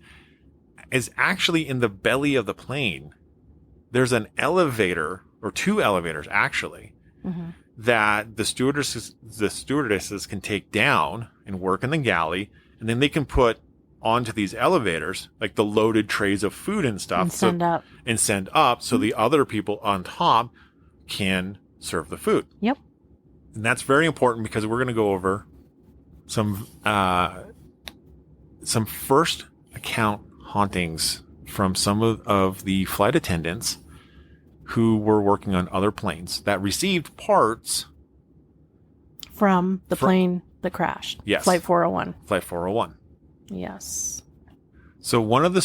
is actually in the belly of the plane. There's an elevator, or two elevators actually, that the stewardesses can take down and work in the galley, and then they can put onto these elevators like the loaded trays of food and stuff and send up so the other people on top can serve the food. Yep. And that's very important because we're going to go over some first account hauntings from some of the flight attendants who were working on other planes that received parts from the plane that crashed. Yes. Flight 401. Flight 401. Yes. So one of the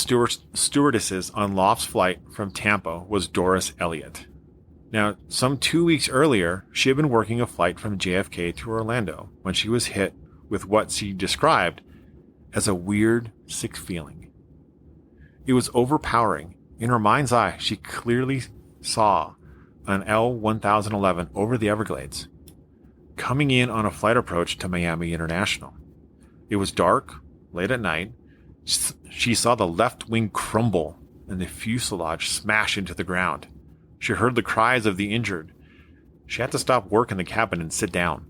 stewardesses on Loft's flight from Tampa was Doris Elliott. Now, some 2 weeks earlier, she had been working a flight from JFK to Orlando when she was hit with what she described as a weird, sick feeling. It was overpowering. In her mind's eye, she clearly saw an L-1011 over the Everglades, coming in on a flight approach to Miami International. It was dark, late at night. She saw the left wing crumble and the fuselage smash into the ground. She heard the cries of the injured. She had to stop work in the cabin and sit down.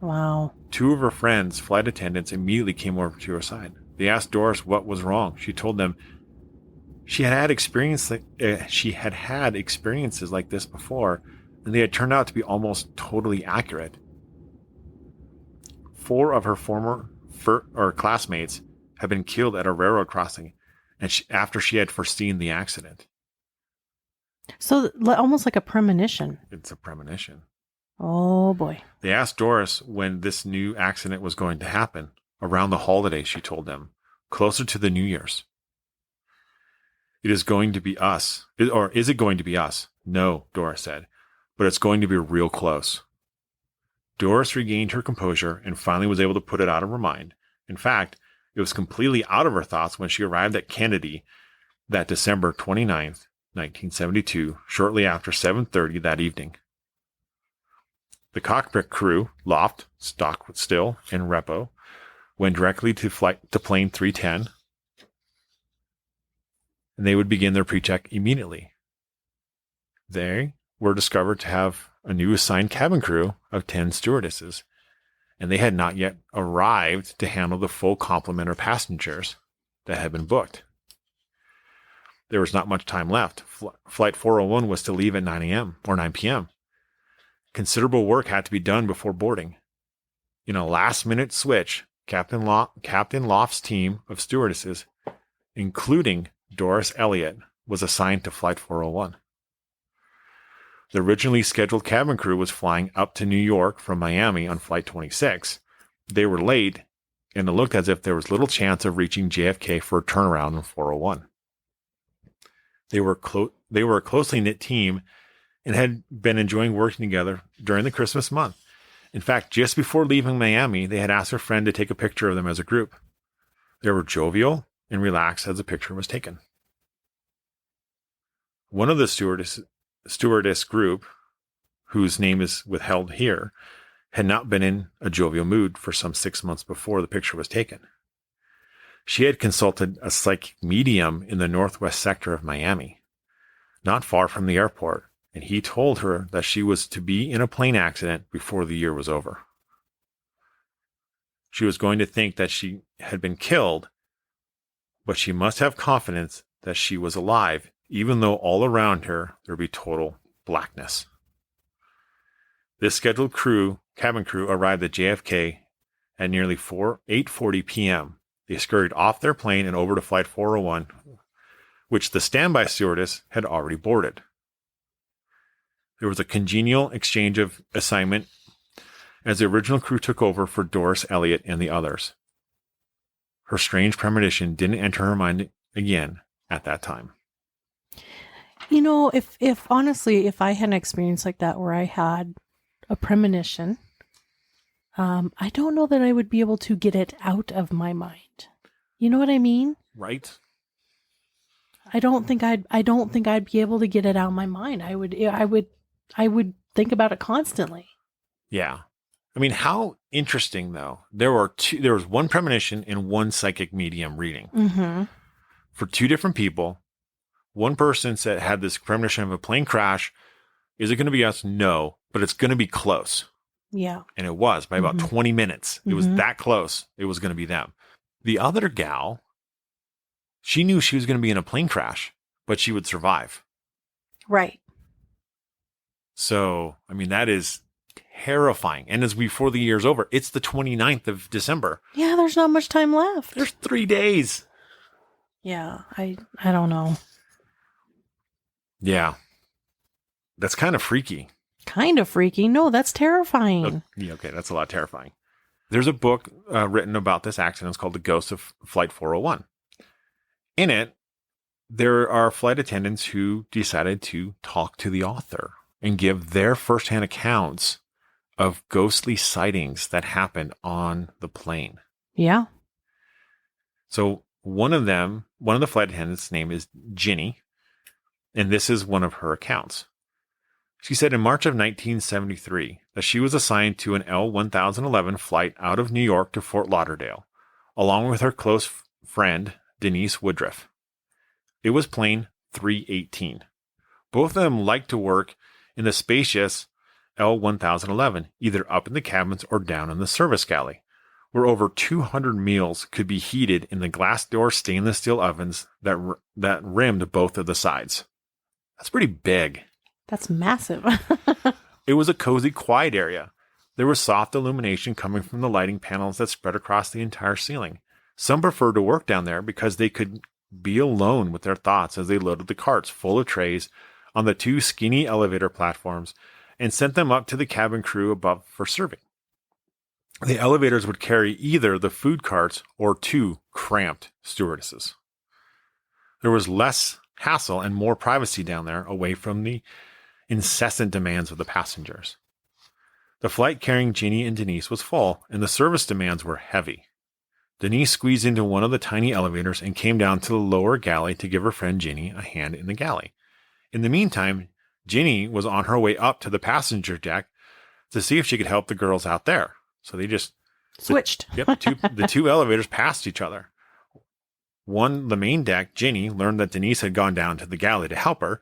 Wow. Two of her friends, flight attendants, immediately came over to her side. They asked Doris what was wrong. She told them she had had experiences like this before, and they had turned out to be almost totally accurate. 4 of her former classmates had been killed at a railroad crossing, and after she had foreseen the accident. So almost like a premonition. It's a premonition. Oh boy. They asked Doris when this new accident was going to happen. Around the holidays, she told them, closer to the New Year's. It is going to be us. Or is it going to be us? No, Doris said, but it's going to be real close. Doris regained her composure and finally was able to put it out of her mind. In fact, it was completely out of her thoughts when she arrived at Kennedy that December 29th, 1972, shortly after 7:30 that evening. The cockpit crew, Loft, Stockstill, and Repo, went directly to plane 310, and they would begin their pre-check immediately. They were discovered to have a new assigned cabin crew of 10 stewardesses, and they had not yet arrived to handle the full complement of passengers that had been booked. There was not much time left. Flight 401 was to leave at 9 a.m. or 9 p.m. Considerable work had to be done before boarding. In a last-minute switch, Captain Loft's team of stewardesses, including Doris Elliott, was assigned to Flight 401. The originally scheduled cabin crew was flying up to New York from Miami on Flight 26. They were late, and it looked as if there was little chance of reaching JFK for a turnaround on 401. They were a closely knit team and had been enjoying working together during the Christmas month. In fact, just before leaving Miami, they had asked a friend to take a picture of them as a group. They were jovial and relaxed as the picture was taken. One of the stewardess group, whose name is withheld here, had not been in a jovial mood for some 6 months before the picture was taken. She had consulted a psychic medium in the northwest sector of Miami, not far from the airport, and he told her that she was to be in a plane accident before the year was over. She was going to think that she had been killed, but she must have confidence that she was alive, even though all around her there would be total blackness. This scheduled cabin crew arrived at JFK at nearly 8:40 p.m. They scurried off their plane and over to Flight 401, which the standby stewardess had already boarded. There was a congenial exchange of assignment as the original crew took over for Doris Elliott and the others. Her strange premonition didn't enter her mind again at that time. You know, if honestly, if I had an experience like that where I had a premonition, I don't know that I would be able to get it out of my mind. You know what I mean? Right? I don't think I'd be able to get it out of my mind. I would think about it constantly. Yeah. I mean, how interesting though. There was one premonition and one psychic medium reading Mm-hmm. for two different people. One person had this premonition of a plane crash. Is it going to be us? No, but it's going to be close. Yeah. And it was by about 20 minutes. It was that close. It was going to be them. The other gal, she knew she was going to be in a plane crash, but she would survive. Right. So, I mean, that is terrifying. And as before the year's over, it's the 29th of December. Yeah, there's not much time left. There's 3 days. Yeah, I don't know. Yeah. That's kind of freaky. Kind of freaky. No, that's terrifying. Oh, yeah, okay, that's a lot terrifying. There's a book written about this accident. It's called The Ghost of Flight 401. In it, there are flight attendants who decided to talk to the author and give their firsthand accounts of ghostly sightings that happened on the plane. Yeah. So one of the flight attendants' name is Ginny, and this is one of her accounts. She said in March of 1973 that she was assigned to an L-1011 flight out of New York to Fort Lauderdale, along with her close friend, Denise Woodruff. It was plane 318. Both of them liked to work in the spacious L-1011, either up in the cabins or down in the service galley, where over 200 meals could be heated in the glass door stainless steel ovens that rimmed both of the sides. That's pretty big. That's massive. It was a cozy, quiet area. There was soft illumination coming from the lighting panels that spread across the entire ceiling. Some preferred to work down there because they could be alone with their thoughts as they loaded the carts full of trays on the 2 skinny elevator platforms and sent them up to the cabin crew above for serving. The elevators would carry either the food carts or 2 cramped stewardesses. There was less hassle and more privacy down there, away from the incessant demands of the passengers. The flight carrying Ginny and Denise was full, and the service demands were heavy. Denise squeezed into one of the tiny elevators and came down to the lower galley to give her friend Ginny a hand in the galley. In the meantime, Ginny was on her way up to the passenger deck to see if she could help the girls out there. So they just switched. The two elevators passed each other. The main deck, Ginny learned that Denise had gone down to the galley to help her.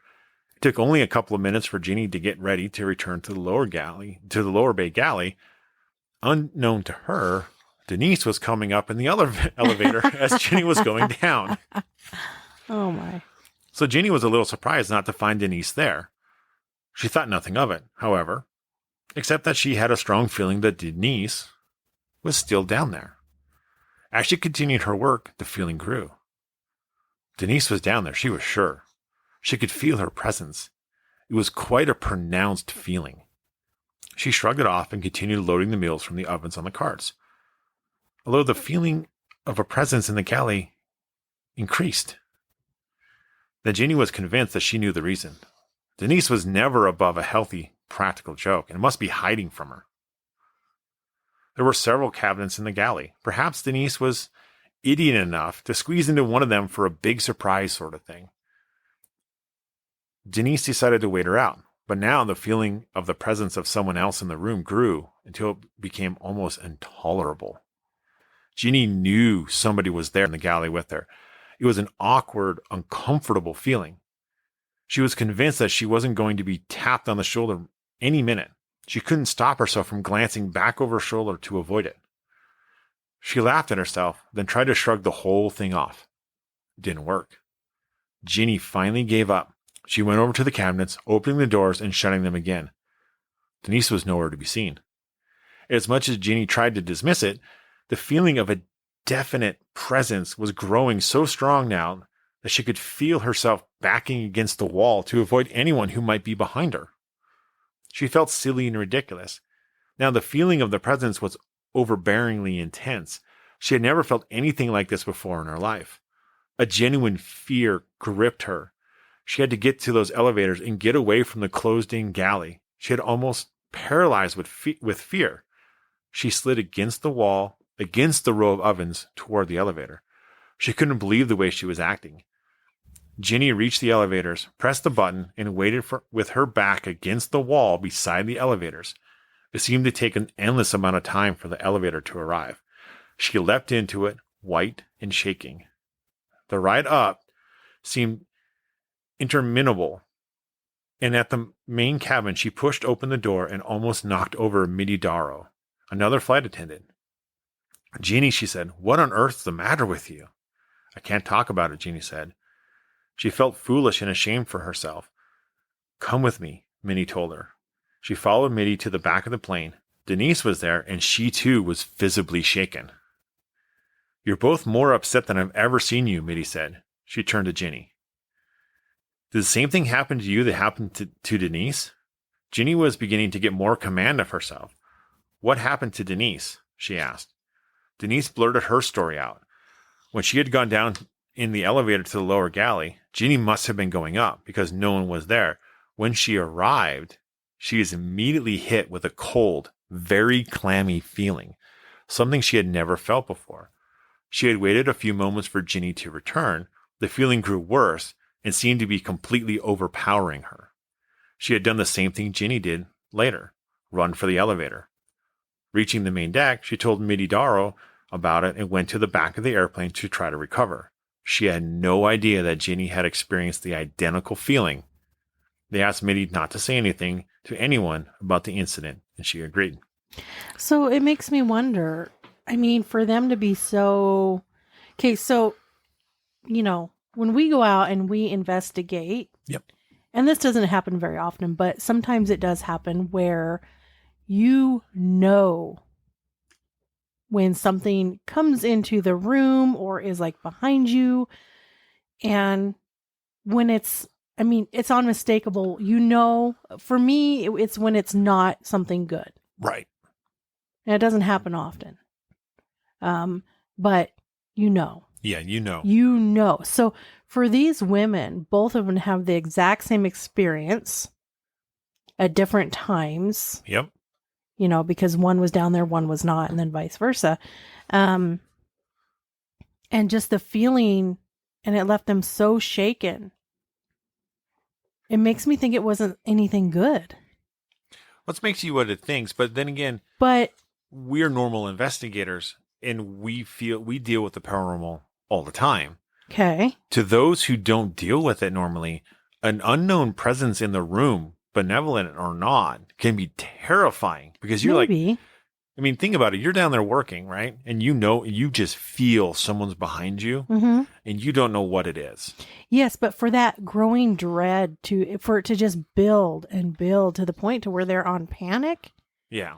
It took only a couple of minutes for Ginny to get ready to return to the lower bay galley. Unknown to her, Denise was coming up in the elevator as Ginny was going down. Oh my. So Ginny was a little surprised not to find Denise there. She thought nothing of it, however, except that she had a strong feeling that Denise was still down there. As she continued her work, the feeling grew. Denise was down there, she was sure. She could feel her presence. It was quite a pronounced feeling. She shrugged it off and continued loading the meals from the ovens on the carts. Although the feeling of a presence in the galley increased. Then Ginny was convinced that she knew the reason. Denise was never above a healthy, practical joke and must be hiding from her. There were several cabinets in the galley. Perhaps Denise was idiot enough to squeeze into one of them for a big surprise sort of thing. Denise decided to wait her out, but now the feeling of the presence of someone else in the room grew until it became almost intolerable. Ginny knew somebody was there in the galley with her. It was an awkward, uncomfortable feeling. She was convinced that she wasn't going to be tapped on the shoulder any minute. She couldn't stop herself from glancing back over her shoulder to avoid it. She laughed at herself, then tried to shrug the whole thing off. It didn't work. Ginny finally gave up. She went over to the cabinets, opening the doors and shutting them again. Denise was nowhere to be seen. As much as Ginny tried to dismiss it, the feeling of a definite presence was growing so strong now that she could feel herself backing against the wall to avoid anyone who might be behind her. She felt silly and ridiculous. Now the feeling of the presence was overbearingly intense. She had never felt anything like this before in her life. A genuine fear gripped her. She had to get to those elevators and get away from the closed-in galley. She had almost paralyzed with fear. She slid against the wall, against the row of ovens, toward the elevator. She couldn't believe the way she was acting. Ginny reached the elevators, pressed the button, and waited with her back against the wall beside the elevators. It seemed to take an endless amount of time for the elevator to arrive. She leapt into it, white and shaking. The ride up seemed interminable, and at the main cabin she pushed open the door and almost knocked over Mitty Darrow, another flight attendant. "Jeannie," she said, "what on earth's the matter with you?" "I can't talk about it," Jeannie said. She felt foolish and ashamed for herself. "Come with me," Minnie told her. She followed Mitty to the back of the plane. Denise was there, and she too was visibly shaken. "You're both more upset than I've ever seen you," Mitty said. She turned to Ginny. "Did the same thing happen to you that happened to Denise?" Ginny was beginning to get more command of herself. "What happened to Denise?" she asked. Denise blurted her story out. When she had gone down in the elevator to the lower galley, Ginny must have been going up because no one was there. When she arrived, she was immediately hit with a cold, very clammy feeling, something she had never felt before. She had waited a few moments for Ginny to return. The feeling grew worse and seemed to be completely overpowering her. She had done the same thing Ginny did later, run for the elevator. Reaching the main deck, she told Mitty Darrow about it and went to the back of the airplane to try to recover. She had no idea that Ginny had experienced the identical feeling. They asked Mitty not to say anything to anyone about the incident, and she agreed. So it makes me wonder, I mean, for them to be so... Okay, so, when we go out and we investigate, Yep. and this doesn't happen very often, but sometimes it does happen where you know when something comes into the room or is like behind you, and when it's unmistakable. For me, it's when it's not something good. Right. And it doesn't happen often. But Yeah, you know. So for these women, both of them have the exact same experience at different times. Yep. Because one was down there, one was not, and then vice versa. And just the feeling, and it left them so shaken. It makes me think it wasn't anything good. What makes you what it thinks, but then again, we're normal investigators, and we deal with the paranormal all the time. Okay. To those who don't deal with it normally, an unknown presence in the room, benevolent or not, can be terrifying because you're Maybe. think about it. You're down there working, right? And you just feel someone's behind you, Mm-hmm. and you don't know what it is. Yes, but for that growing dread for it to just build and build to the point to where they're on panic. Yeah.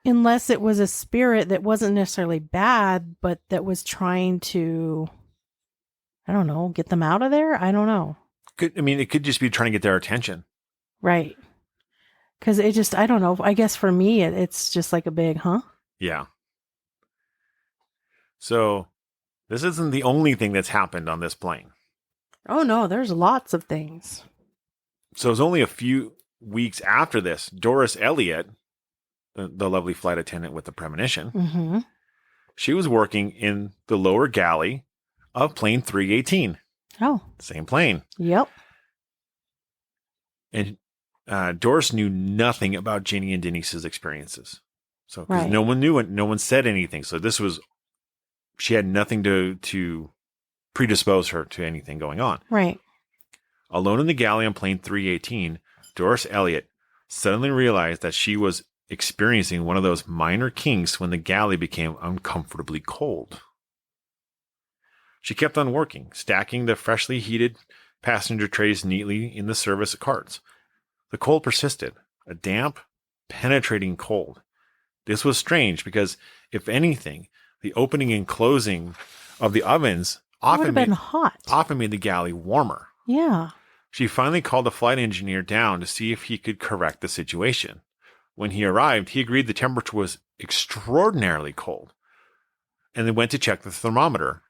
Unless it was a spirit that wasn't necessarily bad, but that was trying to, I don't know, get them out of there. I don't know. It could just be trying to get their attention. Right. Because it just, I don't know. I guess for me, it's just like a big, huh? Yeah. So this isn't the only thing that's happened on this plane. Oh, no, there's lots of things. So it was only a few weeks after this, Doris Elliott, the lovely flight attendant with the premonition, Mm-hmm. she was working in the lower galley of plane 318. Oh. Same plane. Yep. And Doris knew nothing about Ginny and Denise's experiences. So, because Right. no one knew it, no one said anything. So she had nothing to predispose her to anything going on. Right. Alone in the galley on plane 318, Doris Elliott suddenly realized that she was experiencing one of those minor kinks when the galley became uncomfortably cold. She kept on working, stacking the freshly heated passenger trays neatly in the service carts. The cold persisted, a damp, penetrating cold. This was strange because, if anything, the opening and closing of the ovens often been hot. Often made the galley warmer. Yeah. She finally called the flight engineer down to see if he could correct the situation. When he arrived, he agreed the temperature was extraordinarily cold, and they went to check the thermometer.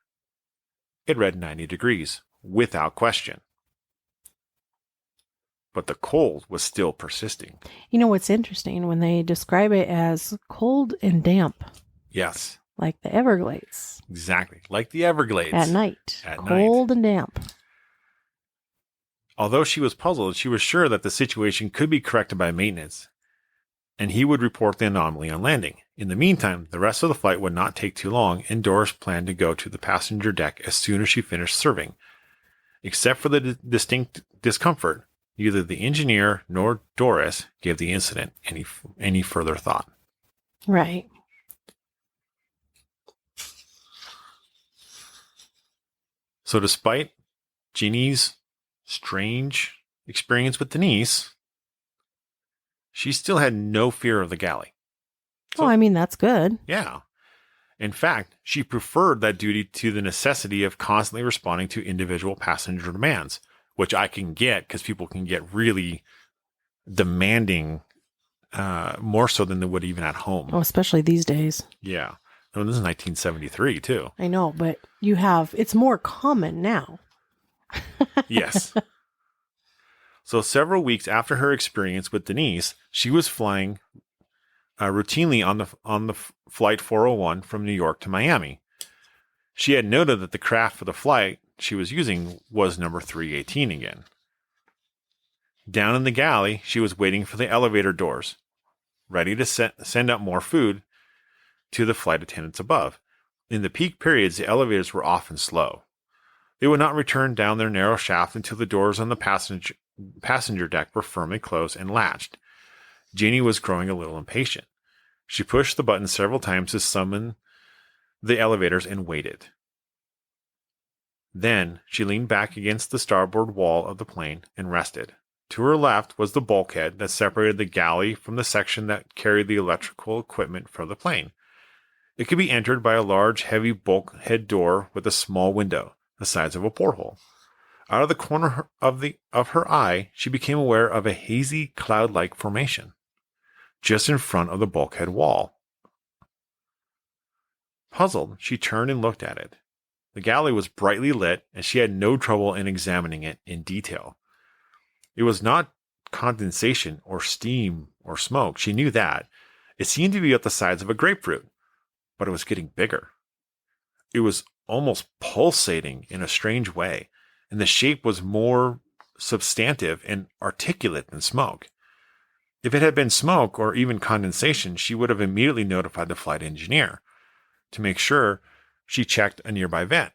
It read 90 degrees, without question. but the cold was still persisting. You know what's interesting? When they describe it as cold and damp, Yes, like the Everglades exactly. Like the Everglades. at night. At Cold night. and damp. Although she was puzzled, she was sure that the situation could be corrected by maintenance, and he would report the anomaly on landing. In the meantime, the rest of the flight would not take too long, and Doris planned to go to the passenger deck as soon as she finished serving. Except for the distinct discomfort, neither the engineer nor Doris gave the incident any further thought. Right. So despite Jeannie's strange experience with Denise, she still had no fear of the galley. So, I mean, that's good. Yeah. In fact, she preferred that duty to the necessity of constantly responding to individual passenger demands, which I can get because people can get really demanding, more so than they would even at home. Oh, especially these days. Yeah. I mean, this is 1973 too. I know, but it's more common now. Yes. So several weeks after her experience with Denise, she was flying routinely on the flight 401 from New York to Miami. She had noted that the craft for the flight she was using was number 318 again. Down in the galley, she was waiting for the elevator doors, ready to send up more food to the flight attendants above. In the peak periods, the elevators were often slow. They would not return down their narrow shaft until the doors on the passenger deck were firmly closed and latched. Jeannie was growing a little impatient. She pushed the button several times to summon the elevators and waited. Then she leaned back against the starboard wall of the plane and rested. To her left was the bulkhead that separated the galley from the section that carried the electrical equipment for the plane. It could be entered by a large, heavy bulkhead door with a small window, the size of a porthole. Out of the corner of her eye, she became aware of a hazy, cloud-like formation just in front of the bulkhead wall. Puzzled, she turned and looked at it. The galley was brightly lit, and she had no trouble in examining it in detail. It was not condensation or steam or smoke. She knew that. It seemed to be at the size of a grapefruit, but it was getting bigger. It was almost pulsating in a strange way, and the shape was more substantive and articulate than smoke. If it had been smoke or even condensation, she would have immediately notified the flight engineer. To make sure, she checked a nearby vent.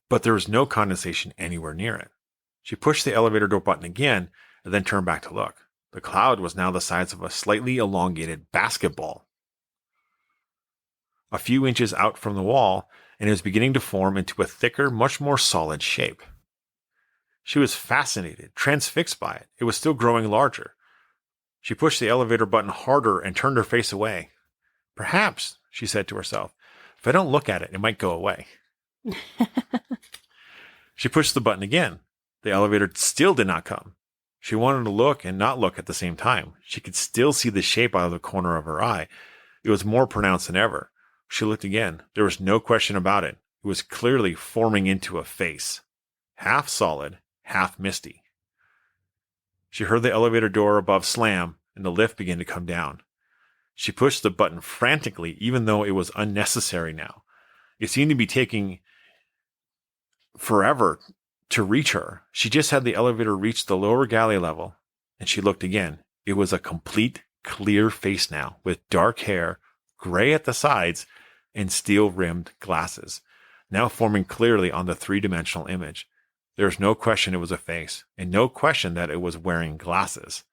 But there was no condensation anywhere near it. She pushed the elevator door button again and then turned back to look. The cloud was now the size of a slightly elongated basketball. A few inches out from the wall, and it was beginning to form into a thicker, much more solid shape. She was fascinated, transfixed by it. It was still growing larger. She pushed the elevator button harder and turned her face away. Perhaps, she said to herself, if I don't look at it, it might go away. She pushed the button again. The elevator still did not come. She wanted to look and not look at the same time. She could still see the shape out of the corner of her eye. It was more pronounced than ever. She looked again. There was no question about it. It was clearly forming into a face. Half solid, half misty. She heard the elevator door above slam, and the lift began to come down. She pushed the button frantically, even though it was unnecessary now. It seemed to be taking forever to reach her. She just had the elevator reach the lower galley level, and she looked again. It was a complete, clear face now, with dark hair, gray at the sides, and steel-rimmed glasses, now forming clearly on the three-dimensional image. There was no question it was a face, and no question that it was wearing glasses.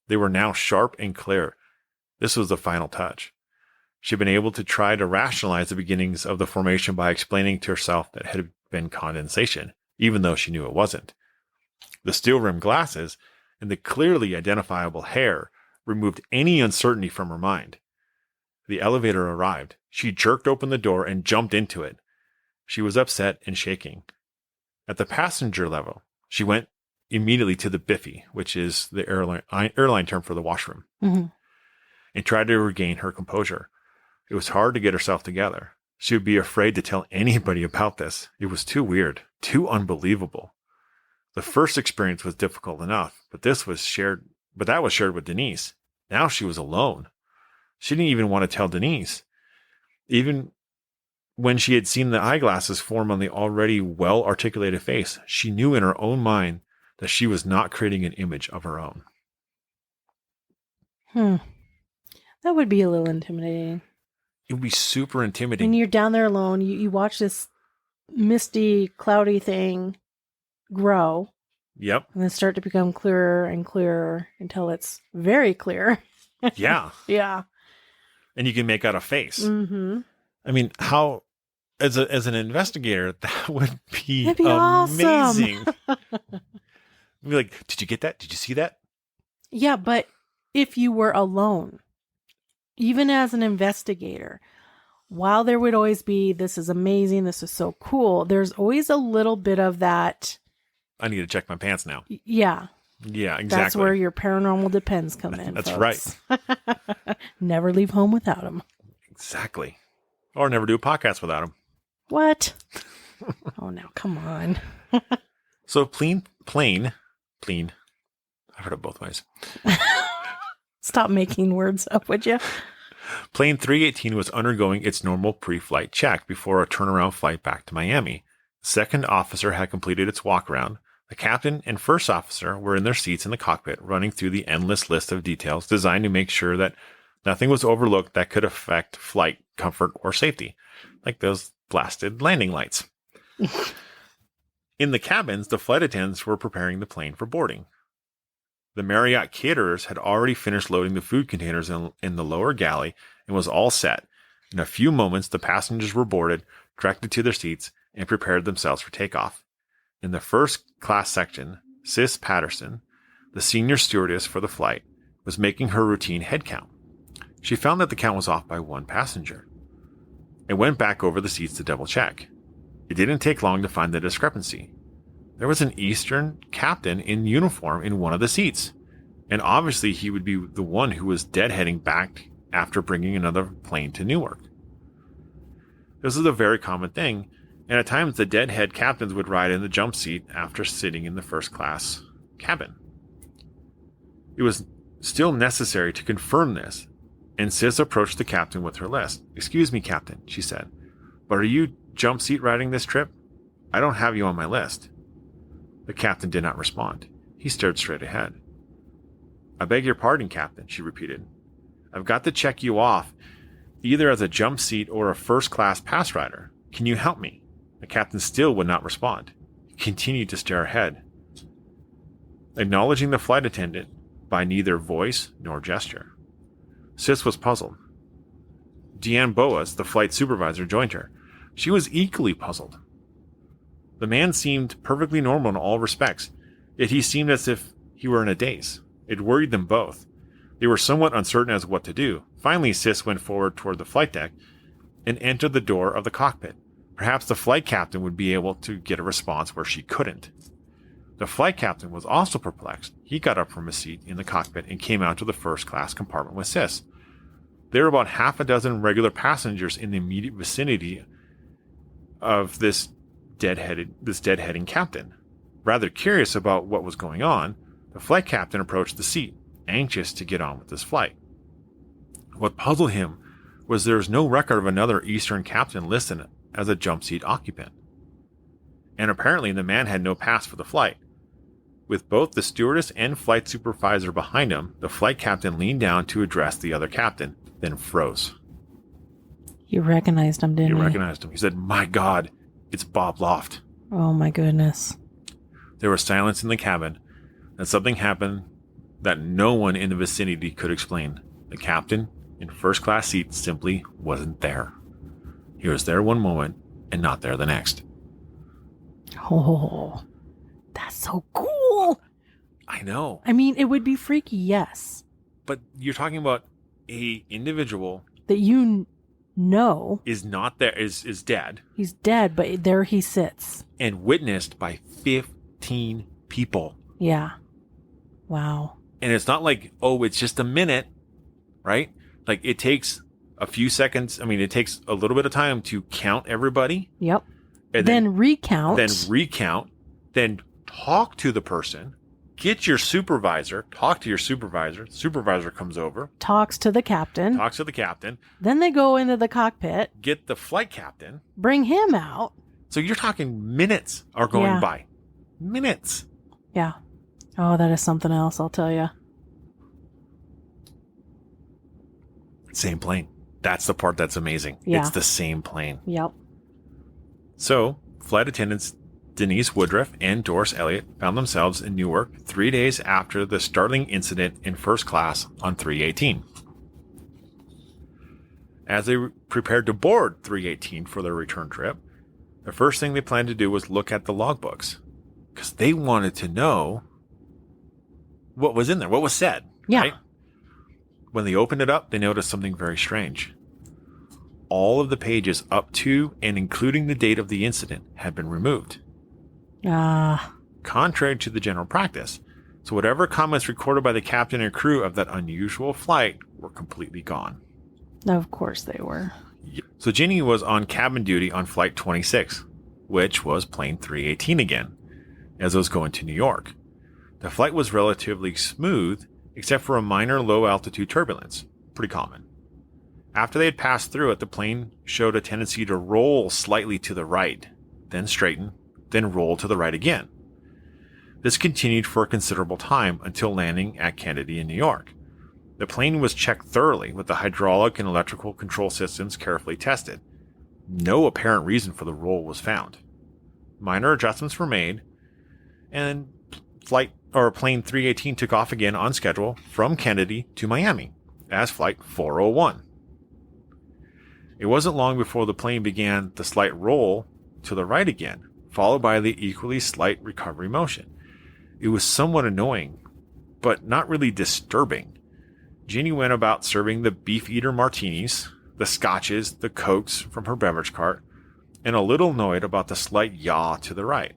They were now sharp and clear. This was the final touch. She had been able to try to rationalize the beginnings of the formation by explaining to herself that it had been condensation, even though she knew it wasn't. The steel-rimmed glasses and the clearly identifiable hair removed any uncertainty from her mind. The elevator arrived. She jerked open the door and jumped into it. She was upset and shaking. At the passenger level, she went immediately to the biffy, which is the airline term for the washroom, and tried to regain her composure. It was hard to get herself together. She would be afraid to tell anybody about this. It was too weird, too unbelievable. The first experience was difficult enough, but that was shared with Denise. Now she was alone. She didn't even want to tell Denise. Even when she had seen the eyeglasses form on the already well-articulated face, she knew in her own mind that she was not creating an image of her own. That would be a little intimidating. It would be super When intimidating. you're down there alone, you watch this misty, cloudy thing grow Yep. and then start to become clearer and clearer until it's very clear. Yeah. Yeah. And you can make out a face. Mm-hmm. I mean, how, as an investigator, that would be That'd be amazing. awesome. Be like, did you get that? Did you see that? Yeah, but if you were alone, even as an investigator, while there would always be, this is amazing, this is so cool, there's always a little bit of that. I need to check my pants now. Yeah. Yeah, exactly. That's where your paranormal depends come in. That's folks. right. Never leave home without them. Exactly. Or never do a podcast without them. What? Oh, now come on. So plain. I've heard it both ways. Stop making words up, would you? Plane 318 was undergoing its normal pre-flight check before a turnaround flight back to Miami. The second officer had completed its walk-around. The captain and first officer were in their seats in the cockpit, running through the endless list of details designed to make sure that nothing was overlooked that could affect flight comfort or safety, like those blasted landing lights. In the cabins, the flight attendants were preparing the plane for boarding. The Marriott caterers had already finished loading the food containers in the lower galley and was all set. In a few moments, the passengers were boarded, directed to their seats, and prepared themselves for takeoff. In the first class section, Sis Patterson, the senior stewardess for the flight, was making her routine head count. She found that the count was off by one passenger and went back over the seats to double check. It didn't take long to find the discrepancy. There was an Eastern captain in uniform in one of the seats, and obviously he would be the one who was deadheading back after bringing another plane to Newark. This is a very common thing, and at times the deadhead captains would ride in the jump seat after sitting in the first class cabin. It was still necessary to confirm this, and Sis approached the captain with her list. "Excuse me, Captain," she said, "but are you jump seat riding this trip? I don't have you on my list." The captain did not respond. He stared straight ahead. "I beg your pardon, Captain," she repeated. "I've got to check you off, either as a jump seat or a first-class pass rider. Can you help me?" The captain still would not respond. He continued to stare ahead, acknowledging the flight attendant by neither voice nor gesture. Sis was puzzled. Deanne Boas, the flight supervisor, joined her. She was equally puzzled. The man seemed perfectly normal in all respects, yet he seemed as if he were in a daze. It worried them both. They were somewhat uncertain as to what to do. Finally, Sis went forward toward the flight deck and entered the door of the cockpit. Perhaps the flight captain would be able to get a response where she couldn't. The flight captain was also perplexed. He got up from his seat in the cockpit and came out to the first-class compartment with Sis. There were about half a dozen regular passengers in the immediate vicinity of this deadheading captain. Rather curious about what was going on, the flight captain approached the seat, anxious to get on with this flight. What puzzled him was there was no record of another Eastern captain listed as a jump seat occupant. And apparently the man had no pass for the flight. With both the stewardess and flight supervisor behind him, the flight captain leaned down to address the other captain, then froze. You recognized him, didn't you? He recognized him. He said, "My God, it's Bob Loft." Oh my goodness. There was silence in the cabin, and something happened that no one in the vicinity could explain. The captain in first-class seat simply wasn't there. He was there one moment and not there the next. Oh, that's so cool. I know. I mean, it would be freaky, yes. But you're talking about a individual That you know is not there, is dead, he's dead, but there he sits. and witnessed by 15 people. Yeah. Wow. And it's not like, oh, it's just a minute, right? Like it takes a few seconds. I mean, it takes a little bit of time to count everybody. Yep. And Then recount. Then recount. Then talk to the person, get your supervisor, talk to your supervisor. Supervisor comes over, Talks to the captain. talks to the captain, Then they go into the cockpit, get the flight captain. bring him out. So you're talking minutes are going Yeah. by. Minutes. Yeah. Oh, that is something else, I'll tell you. Same plane. That's the part that's amazing. Yeah. It's the same plane. Yep. So, flight attendants Denise Woodruff and Doris Elliott found themselves in Newark 3 days after the startling incident in first class on 318. As they prepared to board 318 for their return trip, the first thing they planned to do was look at the logbooks, because they wanted to know what was in there, what was said. Yeah. Right? When they opened it up, they noticed something very strange. All of the pages up to and including the date of the incident had been removed, contrary to the general practice. So whatever comments recorded by the captain and crew of that unusual flight were completely gone. Of course they were. So Ginny was on cabin duty on flight 26, which was plane 318 again, as it was going to New York. The flight was relatively smooth, except for a minor low-altitude turbulence. Pretty common. After they had passed through it, the plane showed a tendency to roll slightly to the right, then straighten, then roll to the right again. This continued for a considerable time until landing at Kennedy in New York. The plane was checked thoroughly with the hydraulic and electrical control systems carefully tested. No apparent reason for the roll was found. Minor adjustments were made, and plane 318 took off again on schedule from Kennedy to Miami as flight 401. It wasn't long before the plane began the slight roll to the right again, followed by the equally slight recovery motion. It was somewhat annoying, but not really disturbing. Jeannie went about serving the beef eater martinis, the scotches, the cokes from her beverage cart, and a little annoyed about the slight yaw to the right,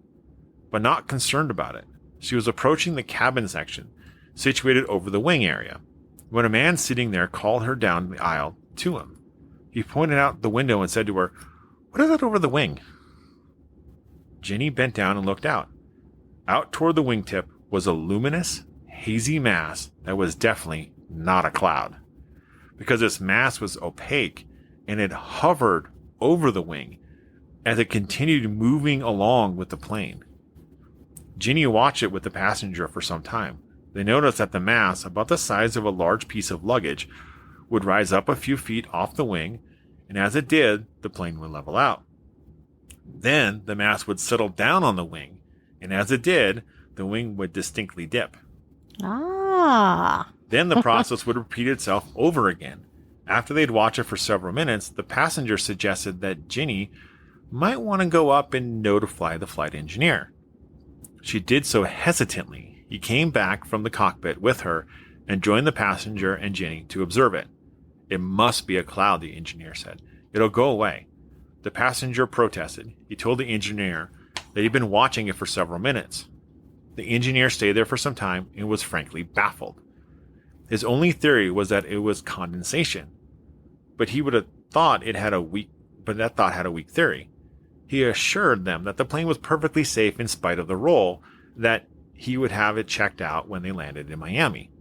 but not concerned about it. She was approaching the cabin section, situated over the wing area, when a man sitting there called her down the aisle to him. He pointed out the window and said to her, "What is that over the wing?" Ginny bent down and looked out. Out toward the wingtip was a luminous, hazy mass that was definitely not a cloud, because its mass was opaque and it hovered over the wing as it continued moving along with the plane. Ginny watched it with the passenger for some time. They noticed that the mass, about the size of a large piece of luggage, would rise up a few feet off the wing, and as it did, the plane would level out. Then the mass would settle down on the wing, and as it did, the wing would distinctly dip. Then the process would repeat itself over again. After they'd watched it for several minutes, the passenger suggested that Ginny might want to go up and notify the flight engineer. She did so hesitantly. He came back from the cockpit with her and joined the passenger and Ginny to observe it. "It must be a cloud," the engineer said. "It'll go away." The passenger protested. He told the engineer that he'd been watching it for several minutes. The engineer stayed there for some time and was frankly baffled. His only theory was that it was condensation, but he would have thought that thought had a weak theory. He assured them that the plane was perfectly safe in spite of the roll, that he would have it checked out when they landed in Miami.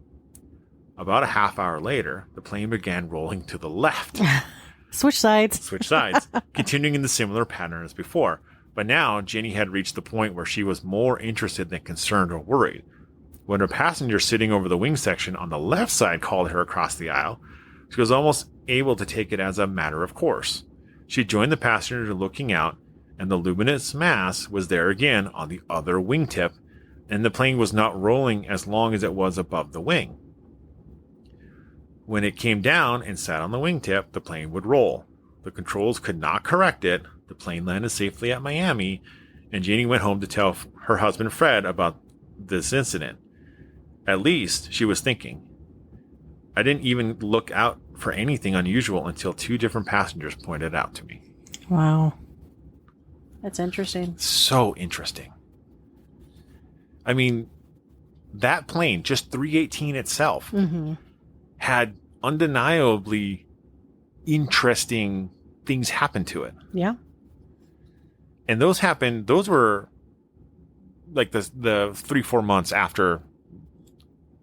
About a half hour later, the plane began rolling to the left. Switch sides, continuing in the similar pattern as before. But now, Jenny had reached the point where she was more interested than concerned or worried. When her passenger sitting over the wing section on the left side called her across the aisle, she was almost able to take it as a matter of course. She joined the passenger looking out, and the luminous mass was there again on the other wingtip, and the plane was not rolling as long as it was above the wing. When it came down and sat on the wingtip, the plane would roll. The controls could not correct it. The plane landed safely at Miami, and Jeannie went home to tell her husband Fred about this incident. At least, she was thinking. I didn't even look out for anything unusual until 2 different passengers pointed it out to me. Wow. That's interesting. So interesting. I mean, that plane, just 318 itself, had undeniably interesting things happen to it. Yeah. And those were like the 3-4 months after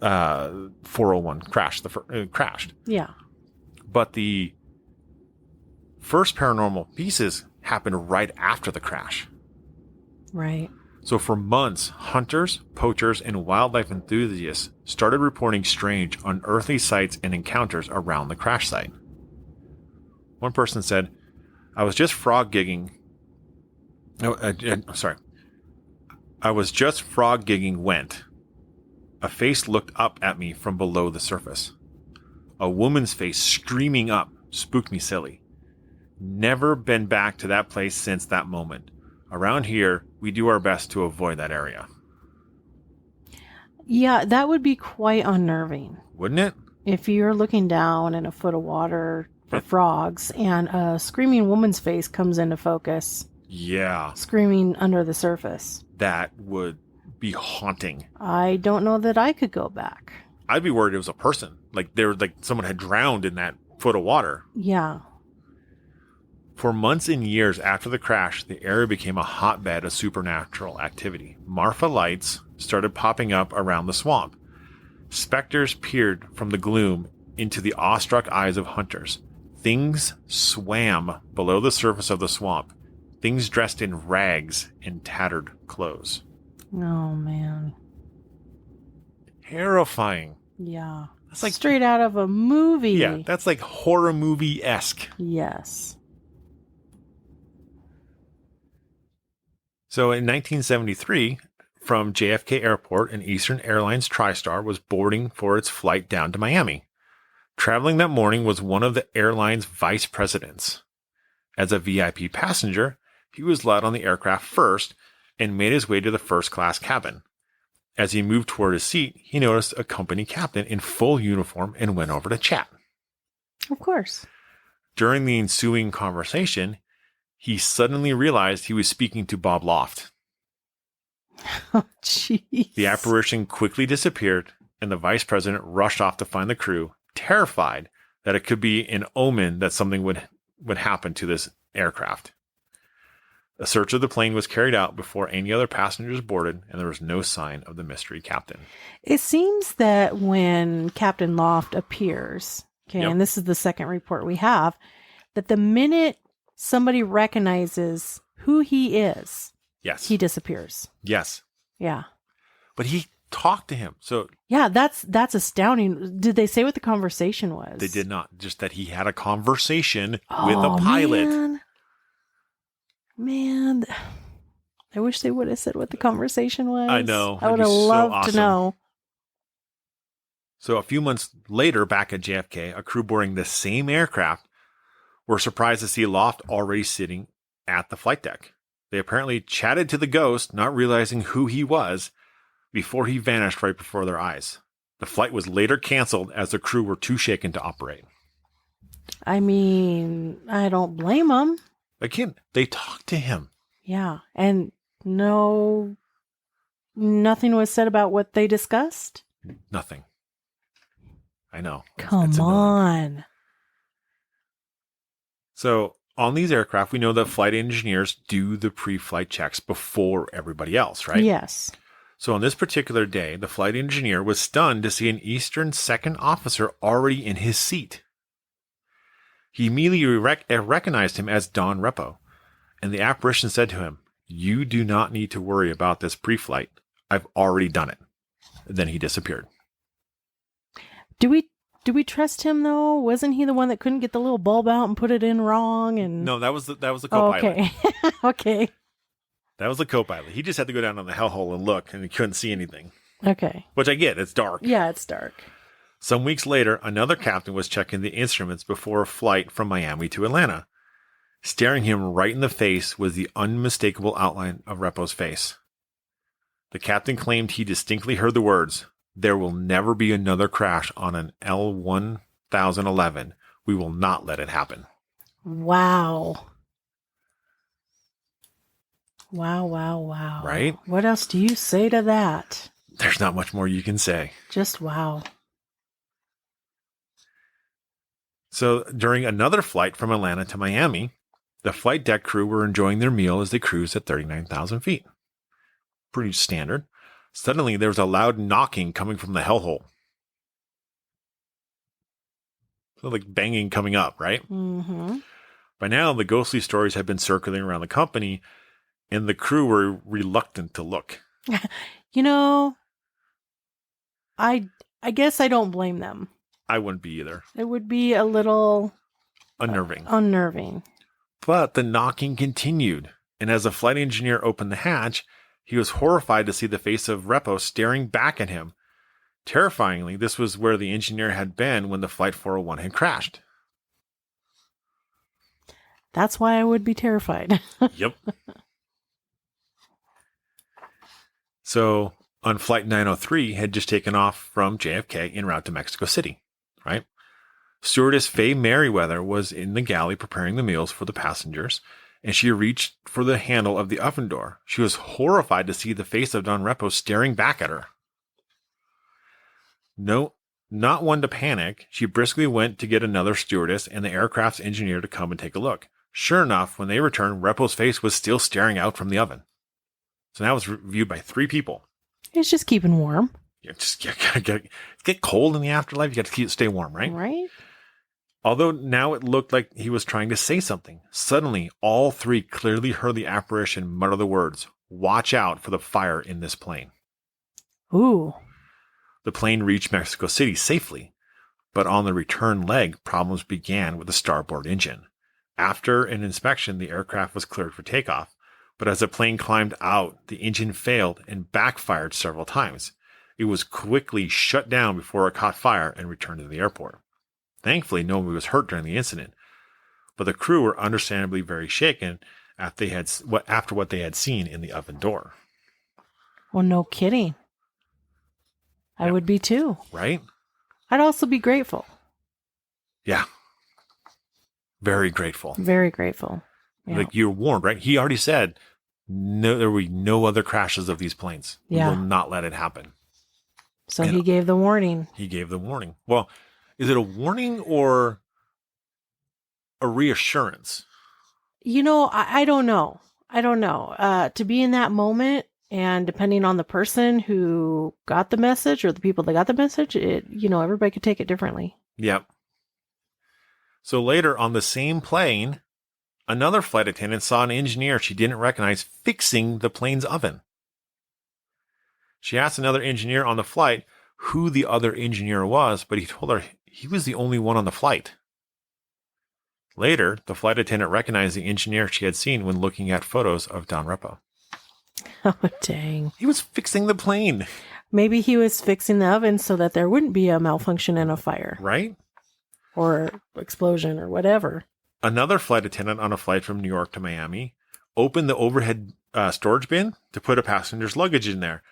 401 crashed. Yeah. But the first paranormal pieces happened right after the crash. Right. So for months, hunters, poachers, and wildlife enthusiasts started reporting strange, unearthly sights and encounters around the crash site. One person said, I was just frog gigging went. A face looked up at me from below the surface. A woman's face screaming up spooked me silly. Never been back to that place since that moment. Around here, we do our best to avoid that area. Yeah, that would be quite unnerving. Wouldn't it? If you're looking down in a foot of water for frogs and a screaming woman's face comes into focus. Yeah. Screaming under the surface. That would be haunting. I don't know that I could go back. I'd be worried it was a person. Like someone had drowned in that foot of water. Yeah. For months and years after the crash, the area became a hotbed of supernatural activity. Marfa lights started popping up around the swamp. Specters peered from the gloom into the awestruck eyes of hunters. Things swam below the surface of the swamp. Things dressed in rags and tattered clothes. Oh, man. Yeah. Terrifying. That's like straight out of a movie. Yeah, that's like horror movie-esque. Yes. So in 1973, from JFK Airport, an Eastern Airlines TriStar was boarding for its flight down to Miami. Traveling that morning was one of the airline's vice presidents. As a VIP passenger, he was led on the aircraft first and made his way to the first-class cabin. As he moved toward his seat, he noticed a company captain in full uniform and went over to chat. Of course. During the ensuing conversation, he suddenly realized he was speaking to Bob Loft. Oh, jeez. The apparition quickly disappeared, and the vice president rushed off to find the crew, terrified that it could be an omen that something would happen to this aircraft. A search of the plane was carried out before any other passengers boarded, and there was no sign of the mystery captain. It seems that when Captain Loft appears, okay, Yep. and this is the second report we have, that the minute somebody recognizes who he is, Yes. he disappears. Yes. Yeah. But he talked to him. So Yeah, that's astounding. Did they say what the conversation was? they did not. Just that he had a conversation with a pilot. Man, I wish they would have said what the conversation was. I know. I would It'd have be so loved awesome. to know. So a few months later, back at JFK, a crew boarding the same aircraft were surprised to see Loft already sitting at the flight deck. They apparently chatted to the ghost, not realizing who he was, before he vanished right before their eyes. The flight was later canceled as the crew were too shaken to operate. I mean, I don't blame them. Again, they talked to him. Yeah, and nothing was said about what they discussed. Nothing. I know. Come It's annoying. on. So on these aircraft, we know that flight engineers do the pre-flight checks before everybody else, right? Yes. So on this particular day, the flight engineer was stunned to see an Eastern second officer already in his seat. He immediately recognized him as Don Repo, and the apparition said to him, "You do not need to worry about this pre-flight. I've already done it." Then he disappeared. Do we trust him though? Wasn't he the one that couldn't get the little bulb out and put it in wrong? And No, that was the Oh, co-pilot. okay. Okay. That was the co-pilot. He just had to go down on the hellhole and look, and he couldn't see anything. Okay. Which I get. It's dark. Yeah, it's dark. Some weeks later, another captain was checking the instruments before a flight from Miami to Atlanta. Staring him right in the face was the unmistakable outline of Repo's face. The captain claimed he distinctly heard the words, "There will never be another crash on an L1011. We will not let it happen." Wow. Wow. Right? What else do you say to that? There's not much more you can say. Just wow. So during another flight from Atlanta to Miami, the flight deck crew were enjoying their meal as they cruised at 39,000 feet. pretty standard. Suddenly, there was a loud knocking coming from the hellhole. So like banging coming up, right? Mm-hmm. By now, the ghostly stories had been circulating around the company, and the crew were reluctant to look. You know, I guess I don't blame them. I wouldn't be either. It would be a little Unnerving. unnerving. But the knocking continued, and as the flight engineer opened the hatch, he was horrified to see the face of Repo staring back at him. Terrifyingly, this was where the engineer had been when the Flight 401 had crashed. That's why I would be terrified. Yep. So, on Flight 903 had just taken off from JFK en route to Mexico City, right? Stewardess Faye Merriweather was in the galley preparing the meals for the passengers, and she reached for the handle of the oven door. She was horrified to see the face of Don Repo staring back at her. No, not one to panic, she briskly went to get another stewardess and the aircraft's engineer to come and take a look. Sure enough, when they returned, Repo's face was still staring out from the oven. So now it's viewed by 3 people. It's just keeping warm. You gotta get cold in the afterlife. You got to stay warm, right? Right. Although now it looked like he was trying to say something. Suddenly, all 3 clearly heard the apparition mutter the words, "Watch out for the fire in this plane." Ooh. The plane reached Mexico City safely, but on the return leg, problems began with the starboard engine. After an inspection, the aircraft was cleared for takeoff, but as the plane climbed out, the engine failed and backfired several times. It was quickly shut down before it caught fire and returned to the airport. Thankfully, nobody was hurt during the incident, but the crew were understandably very shaken after what they had seen in the oven door. Well, no kidding. I Yep. would be too. Right? I'd also be grateful. Yeah. Very grateful. Very grateful. Yeah. Like you're warned, right? He already said, no, there will be no other crashes of these planes. Yeah. We will not let it happen. So And he gave the warning. He gave the warning. Well, is it a warning or a reassurance? You know, I don't know. I don't know. To be in that moment, and depending on the person who got the message or the people that got the message, everybody could take it differently. Yep. So later on the same plane, another flight attendant saw an engineer she didn't recognize fixing the plane's oven. She asked another engineer on the flight who the other engineer was, but he told her he was the only one on the flight. Later, the flight attendant recognized the engineer she had seen when looking at photos of Don Repo. Oh, dang. He was fixing the plane. Maybe he was fixing the oven so that there wouldn't be a malfunction and a fire. Right? Or explosion or whatever. Another flight attendant on a flight from New York to Miami opened the overhead storage bin to put a passenger's luggage in there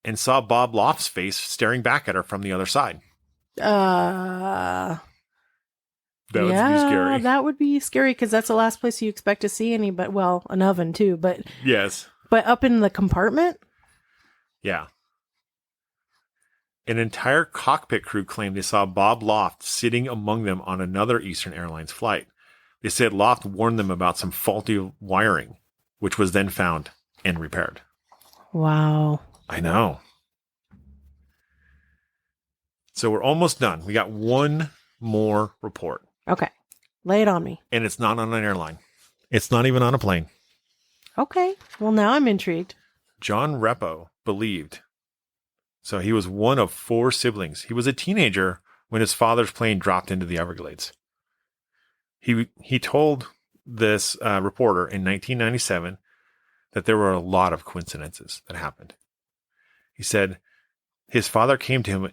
and saw Bob Loft's face staring back at her from the other side. That That would be scary. That would be scary because that's the last place you expect to see anybody. Well, an oven too, but Yes. But up in the compartment? Yeah. An entire cockpit crew claimed they saw Bob Loft sitting among them on another Eastern Airlines flight. They said Loft warned them about some faulty wiring, which was then found and repaired. Wow. I know. So we're almost done. We got one more report. Okay. Lay it on me. And it's not on an airline. It's not even on a plane. Okay. Well, now I'm intrigued. John Repo believed. So he was one of 4 siblings. He was a teenager when his father's plane dropped into the Everglades. He told this reporter in 1997 that there were a lot of coincidences that happened. He said his father came to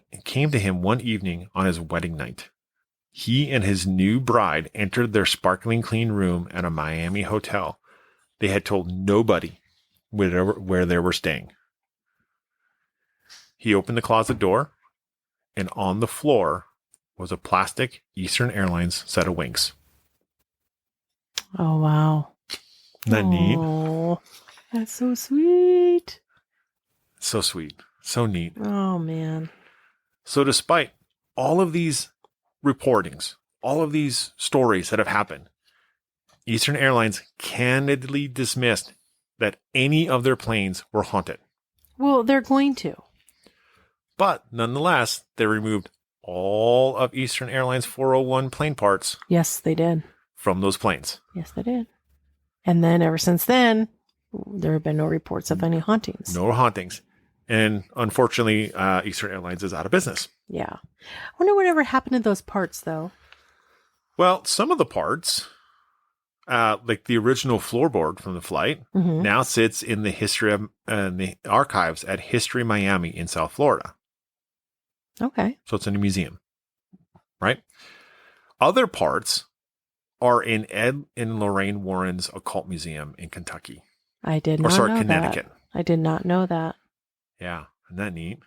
him one evening on his wedding night. He and his new bride entered their sparkling clean room at a Miami hotel. They had told nobody where they were staying. He opened the closet door, and on the floor was a plastic Eastern Airlines set of wings. Oh, wow. Isn't that neat? Oh, that's so sweet. So sweet. So neat. Oh, man. So despite all of these reportings, all of these stories that have happened, Eastern Airlines candidly dismissed that any of their planes were haunted. Well, they're going to. But nonetheless, they removed all of Eastern Airlines 401 plane parts Yes, they did. from those planes. Yes, they did. And then ever since then, there have been no reports of any hauntings. No hauntings. And unfortunately, Eastern Airlines is out of business. Yeah. I wonder whatever happened to those parts, though. Well, some of the parts, like the original floorboard from the flight, Mm-hmm. now sits in the the archives at History Miami in South Florida. Okay. So it's in a museum, right? Other parts are in Ed and Lorraine Warren's Occult Museum in Kentucky. I did not know Connecticut. that. I did not know that. Yeah. Isn't that neat?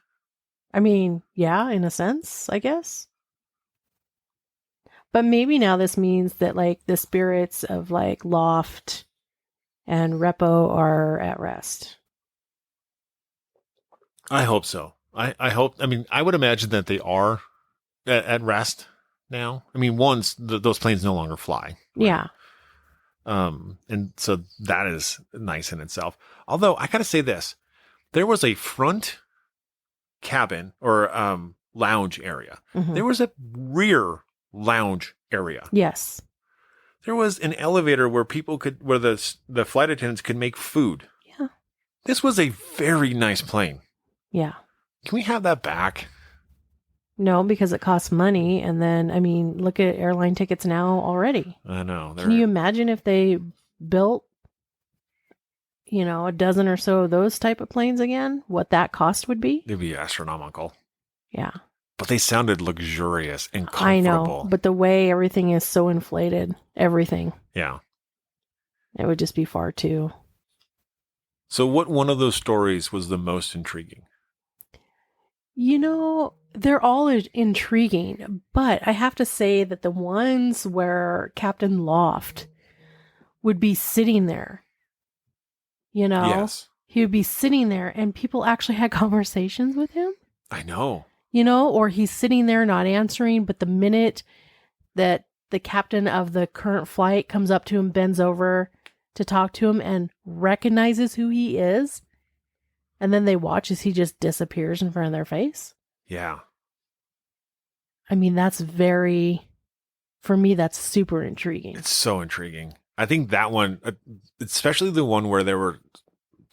I mean, yeah, in a sense, I guess. But maybe now this means that like the spirits of like Loft and Repo are at rest. I hope so. I hope, I mean, I would imagine that they are at rest now. I mean, once those planes no longer fly. Right? Yeah. And so that is nice in itself. Although I got to say this, there was a front cabin or lounge area. Mhm. There was a rear lounge area. Yes. There was an elevator where where the flight attendants could make food. Yeah. This was a very nice plane. Yeah. Can we have that back? No, because it costs money. And then, I mean, look at airline tickets now already. I know. Can you imagine if they built, a dozen or so of those type of planes again? What that cost would be? It'd be astronomical. Yeah. But they sounded luxurious and comfortable. I know. But the way everything is so inflated, everything, Yeah. it would just be far too. So what one of those stories was the most intriguing? They're all intriguing, but I have to say that the ones where Captain Loft would be sitting there, Yes. he would be sitting there and people actually had conversations with him, I know. or he's sitting there not answering, but the minute that the captain of the current flight comes up to him, bends over to talk to him and recognizes who he is, and then they watch as he just disappears in front of their face. Yeah. I mean, for me, that's super intriguing. It's so intriguing. I think that one, especially the one where there were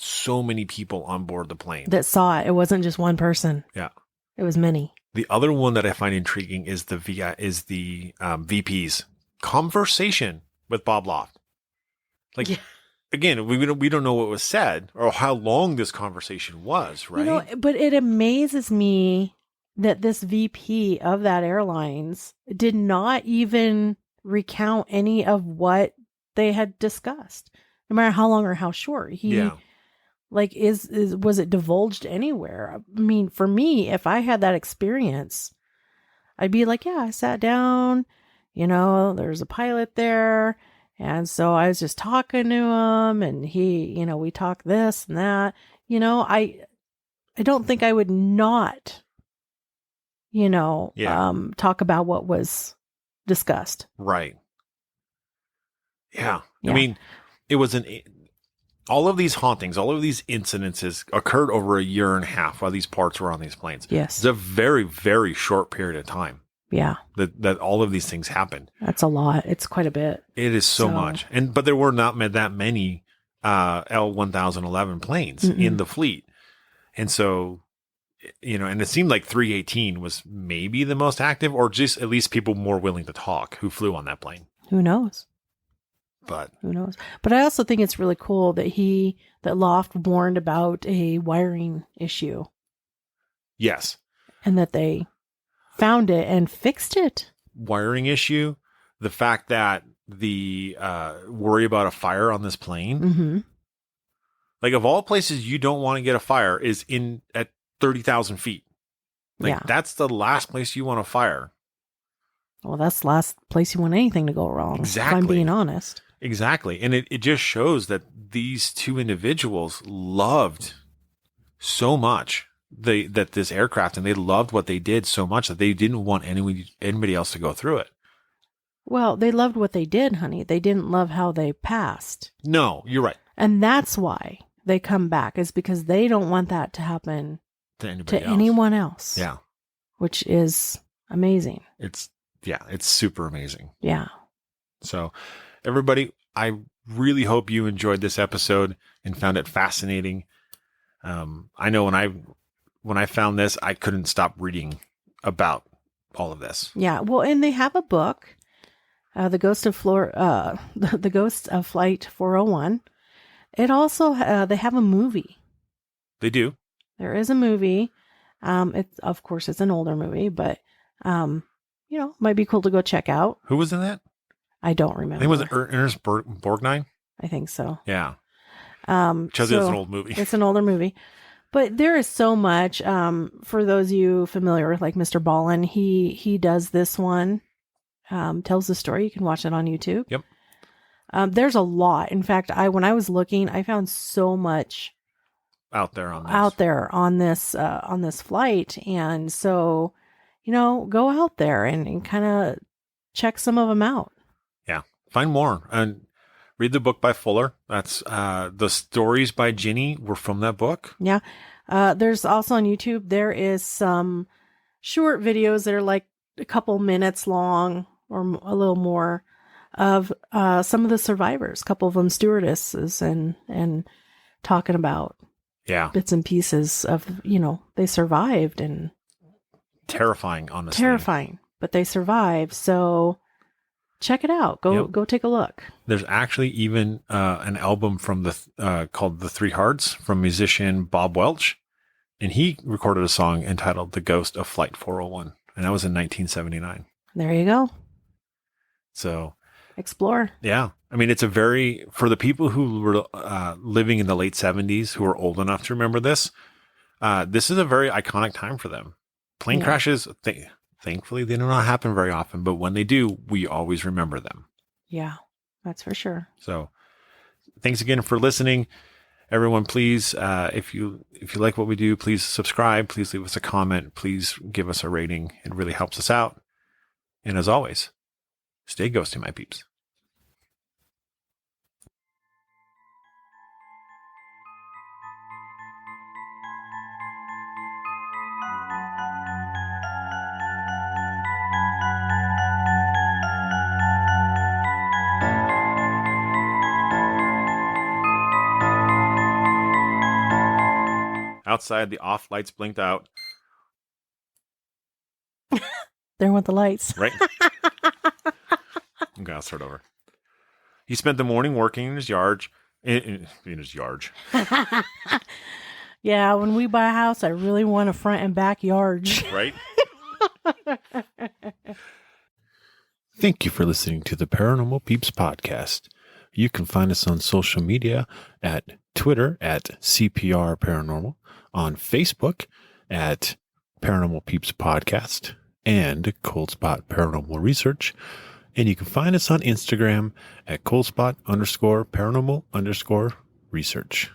so many people on board the plane. That saw it. It wasn't just one person. Yeah. It was many. The other one that I find intriguing is the VP's conversation with Bob Loft. Like, Yeah. Again, we don't know what was said or how long this conversation was, right? But it amazes me that this VP of that airlines did not even recount any of what they had discussed, no matter how long or how short. Was it divulged anywhere? I mean, for me, if I had that experience, I'd be like, yeah, I sat down, there's a pilot there. And so I was just talking to him and he, we talked this and that, I don't think I would not, talk about what was discussed. Right. Yeah. Yeah. I mean, it was all of these hauntings, all of these incidences occurred over a year and a half while these parts were on these planes. Yes. It's a very, very short period of time. Yeah. That all of these things happened. That's a lot. It's quite a bit. It is so much. But there were not that many L-1011 planes in the fleet. And so, and it seemed like 318 was maybe the most active, or just at least people more willing to talk who flew on that plane. Who knows? But who knows? But I also think it's really cool that Loft warned about a wiring issue. Yes. And that they found it and fixed it. Wiring issue. The fact that the worry about a fire on this plane. Mm-hmm. Like, of all places you don't want to get a fire is at 30,000 feet. That's the last place you want a fire. Well, that's the last place you want anything to go wrong. Exactly. If I'm being honest. Exactly. And it just shows that these two individuals loved so much that this aircraft, and they loved what they did so much that they didn't want anybody else to go through it. Well, they loved what they did, honey. They didn't love how they passed. No, you're right. And that's why they come back is because they don't want that to happen To anybody to else. anyone else. Yeah. Which is amazing. It's super amazing. Yeah. So everybody, I really hope you enjoyed this episode and found it fascinating. I know when I found this, I couldn't stop reading about all of this. Yeah. Well, and they have a book, The Ghost of The Ghost of Flight 401. It also, they have a movie. They do. There is a movie. Of course, it's an older movie, but, might be cool to go check out. Who was in that? I don't I remember. think it was Ernest Borgnine. I think so. Yeah. Because it's an old movie. It's an older movie. But there is so much. For those of you familiar with like Mr. Ballin, he does this one, tells the story. You can watch it on YouTube. Yep. There's a lot. In fact, when I was looking, I found so much out there on this flight. And so, go out there and kind of check some of them out. Yeah. Find more and read the book by Fuller. That's the stories by Ginny were from that book. Yeah. There's also on YouTube, there is some short videos that are like a couple minutes long or a little more of some of the survivors, a couple of them stewardesses and talking about bits and pieces of, they survived and terrifying, honestly. Terrifying, but they survived. So check it out. Go take a look. There's actually even an album from called The Three Hearts from musician Bob Welch. And he recorded a song entitled The Ghost of Flight 401. And that was in 1979. There you go. So explore. Yeah. I mean, for the people who were living in the late 70s who are old enough to remember this, this is a very iconic time for them. Plane crashes, thankfully, they do not happen very often, but when they do, we always remember them. Yeah, that's for sure. So thanks again for listening. Everyone, please, if you like what we do, please subscribe. Please leave us a comment. Please give us a rating. It really helps us out. And as always, stay ghosty, my peeps. Outside, the off lights blinked out. There went the lights. Right? I'm going to start over. He spent the morning working in his yard. In his yard. Yeah, when we buy a house, I really want a front and backyard. Right? Thank you for listening to the Paranormal Peeps podcast. You can find us on social media at Twitter at CPR Paranormal, on Facebook at Paranormal Peeps Podcast and Cold Spot Paranormal Research. And you can find us on Instagram at coldspot_paranormal_research.